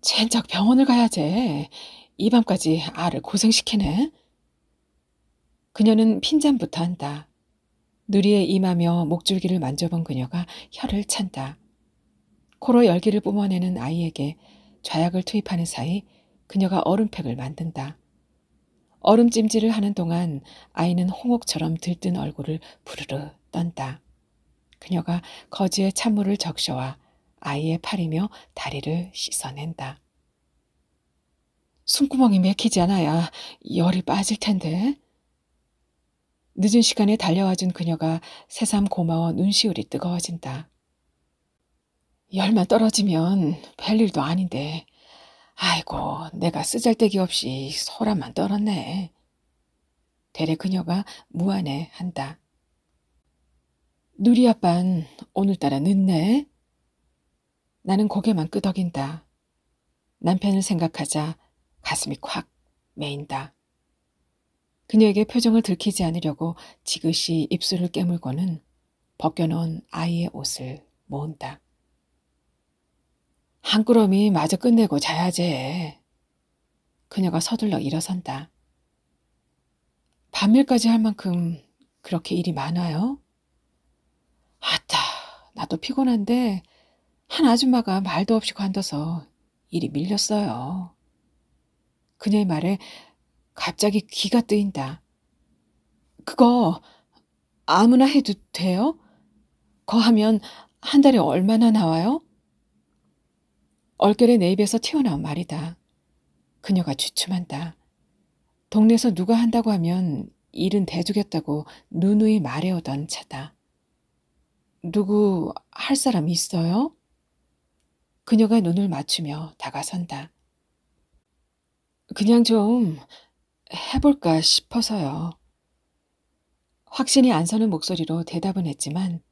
Speaker 1: 젠장 병원을 가야지. 이 밤까지 알을 고생시키네. 그녀는 핀잔부터 한다. 누리에 임하며 목줄기를 만져본 그녀가 혀를 찬다. 코로 열기를 뿜어내는 아이에게 좌약을 투입하는 사이 그녀가 얼음팩을 만든다. 얼음 찜질을 하는 동안 아이는 홍옥처럼 들뜬 얼굴을 부르르 떤다. 그녀가 거즈에 찬물을 적셔와 아이의 팔이며 다리를 씻어낸다. 숨구멍이 맥히지 않아야 열이 빠질 텐데. 늦은 시간에 달려와준 그녀가 새삼 고마워 눈시울이 뜨거워진다. 열만 떨어지면 별일도 아닌데 아이고 내가 쓰잘데기 없이 소란만 떨었네. 대래 그녀가 무안해한다. 누리 아빤 오늘따라 늦네. 나는 고개만 끄덕인다. 남편을 생각하자 가슴이 콱 메인다. 그녀에게 표정을 들키지 않으려고 지그시 입술을 깨물고는 벗겨놓은 아이의 옷을 모은다. 한 꾸러미 마저 끝내고 자야지. 그녀가 서둘러 일어선다. 밤일까지 할 만큼 그렇게 일이 많아요? 아따, 나도 피곤한데 한 아줌마가 말도 없이 관둬서 일이 밀렸어요. 그녀의 말에 갑자기 귀가 뜨인다. 그거 아무나 해도 돼요? 거하면 한 달에 얼마나 나와요? 얼결에 내 입에서 튀어나온 말이다. 그녀가 주춤한다. 동네에서 누가 한다고 하면 일은 대주겠다고 누누이 말해오던 차다. 누구 할 사람 있어요? 그녀가 눈을 맞추며 다가선다. 그냥 좀 해볼까 싶어서요. 확신이 안 서는 목소리로 대답은 했지만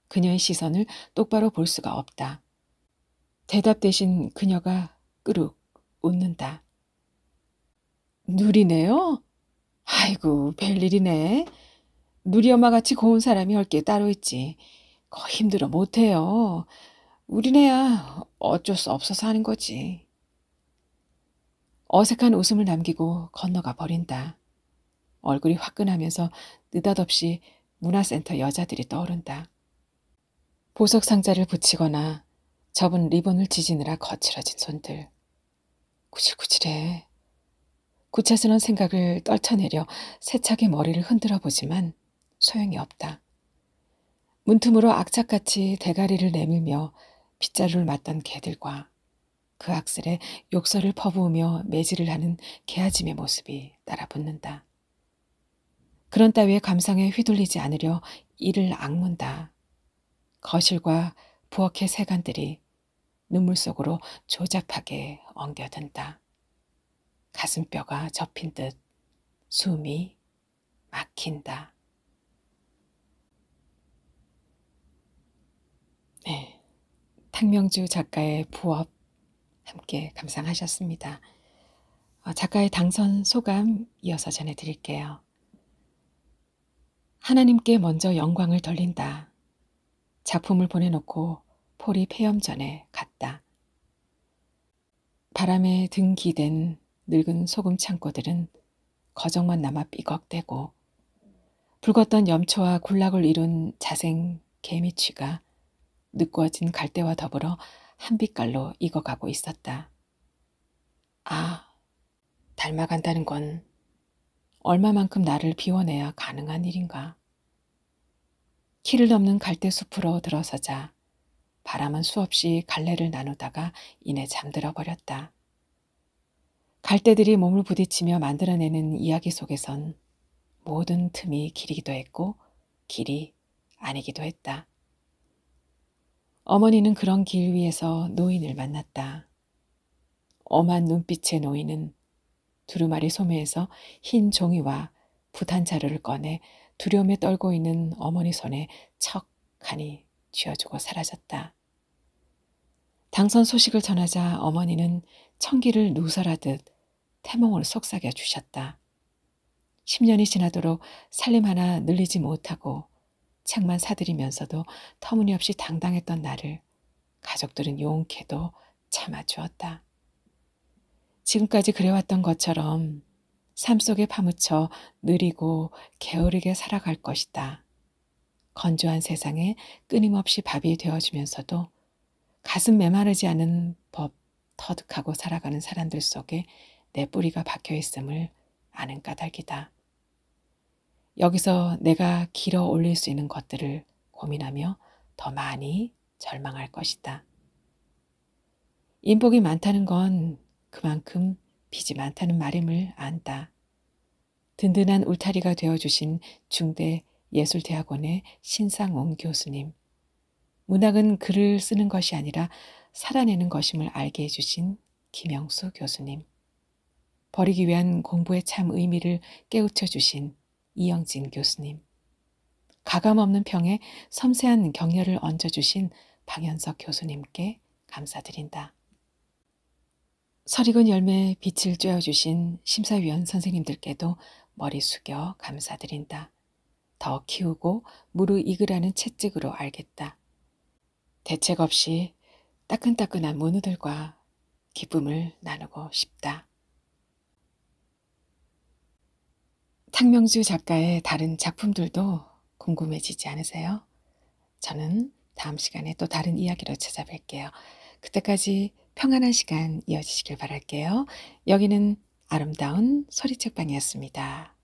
Speaker 1: 그녀의 시선을 똑바로 볼 수가 없다. 대답 대신 그녀가 끄룩 웃는다. 누리네요? 아이고 별일이네. 누리 엄마같이 고운 사람이 할 게 따로 있지. 거 힘들어 못해요. 우리네야 어쩔 수 없어서 하는 거지. 어색한 웃음을 남기고 건너가 버린다. 얼굴이 화끈하면서 느닷없이 문화센터 여자들이 떠오른다. 보석 상자를 붙이거나 접은 리본을 지지느라 거칠어진 손들. 구질구질해. 구차스런 생각을 떨쳐내려 세차게 머리를 흔들어 보지만 소용이 없다. 문틈으로 악착같이 대가리를 내밀며 빗자루를 맞던 개들과 그 악슬에 욕설을 퍼부으며 매질을 하는 개아짐의 모습이 따라붙는다. 그런 따위의 감상에 휘둘리지 않으려 이를 악문다. 거실과 부엌의 세간들이 눈물 속으로 조잡하게 엉겨든다. 가슴뼈가 접힌 듯 숨이 막힌다. 네, 탕명주 작가의 부업 함께 감상하셨습니다. 작가의 당선 소감 이어서 전해드릴게요. 하나님께 먼저 영광을 돌린다. 작품을 보내놓고 폴이 폐염 전에 갔다. 바람에 등 기댄 늙은 소금 창고들은 거정만 남아 삐걱대고 붉었던 염초와 군락을 이룬 자생 개미취가 느꾸어진 갈대와 더불어 한 빛깔로 익어가고 있었다. 아, 닮아간다는 건 얼마만큼 나를 비워내야 가능한 일인가. 키를 넘는 갈대숲으로 들어서자 바람은 수없이 갈래를 나누다가 이내 잠들어 버렸다. 갈대들이 몸을 부딪히며 만들어내는 이야기 속에선 모든 틈이 길이기도 했고 길이 아니기도 했다. 어머니는 그런 길 위에서 노인을 만났다. 엄한 눈빛의 노인은 두루마리 소매에서 흰 종이와 붓한 자루를 꺼내 두려움에 떨고 있는 어머니 손에 척하니 쥐어주고 사라졌다. 당선 소식을 전하자 어머니는 청기를 누설하듯 태몽을 속삭여 주셨다. 10년이 지나도록 살림 하나 늘리지 못하고 책만 사들이면서도 터무니없이 당당했던 나를 가족들은 용케도 참아주었다. 지금까지 그래왔던 것처럼 삶 속에 파묻혀 느리고 게으르게 살아갈 것이다. 건조한 세상에 끊임없이 밥이 되어주면서도 가슴 메마르지 않은 법 터득하고 살아가는 사람들 속에 내 뿌리가 박혀 있음을 아는 까닭이다. 여기서 내가 길어 올릴 수 있는 것들을 고민하며 더 많이 절망할 것이다. 인복이 많다는 건 그만큼 빚이 많다는 말임을 안다. 든든한 울타리가 되어주신 중대 예술대학원의 신상옹 교수님, 문학은 글을 쓰는 것이 아니라 살아내는 것임을 알게 해주신 김영수 교수님, 버리기 위한 공부의 참 의미를 깨우쳐 주신 이영진 교수님, 가감없는 평에 섬세한 격려를 얹어주신 방현석 교수님께 감사드린다. 설익은 열매에 빛을 쬐어주신 심사위원 선생님들께도 머리 숙여 감사드린다. 더 키우고 무르익으라는 채찍으로 알겠다. 대책 없이 따끈따끈한 문우들과 기쁨을 나누고 싶다. 탕명주 작가의 다른 작품들도 궁금해지지 않으세요? 저는 다음 시간에 또 다른 이야기로 찾아뵐게요. 그때까지 평안한 시간 이어지시길 바랄게요. 여기는 아름다운 소리책방이었습니다.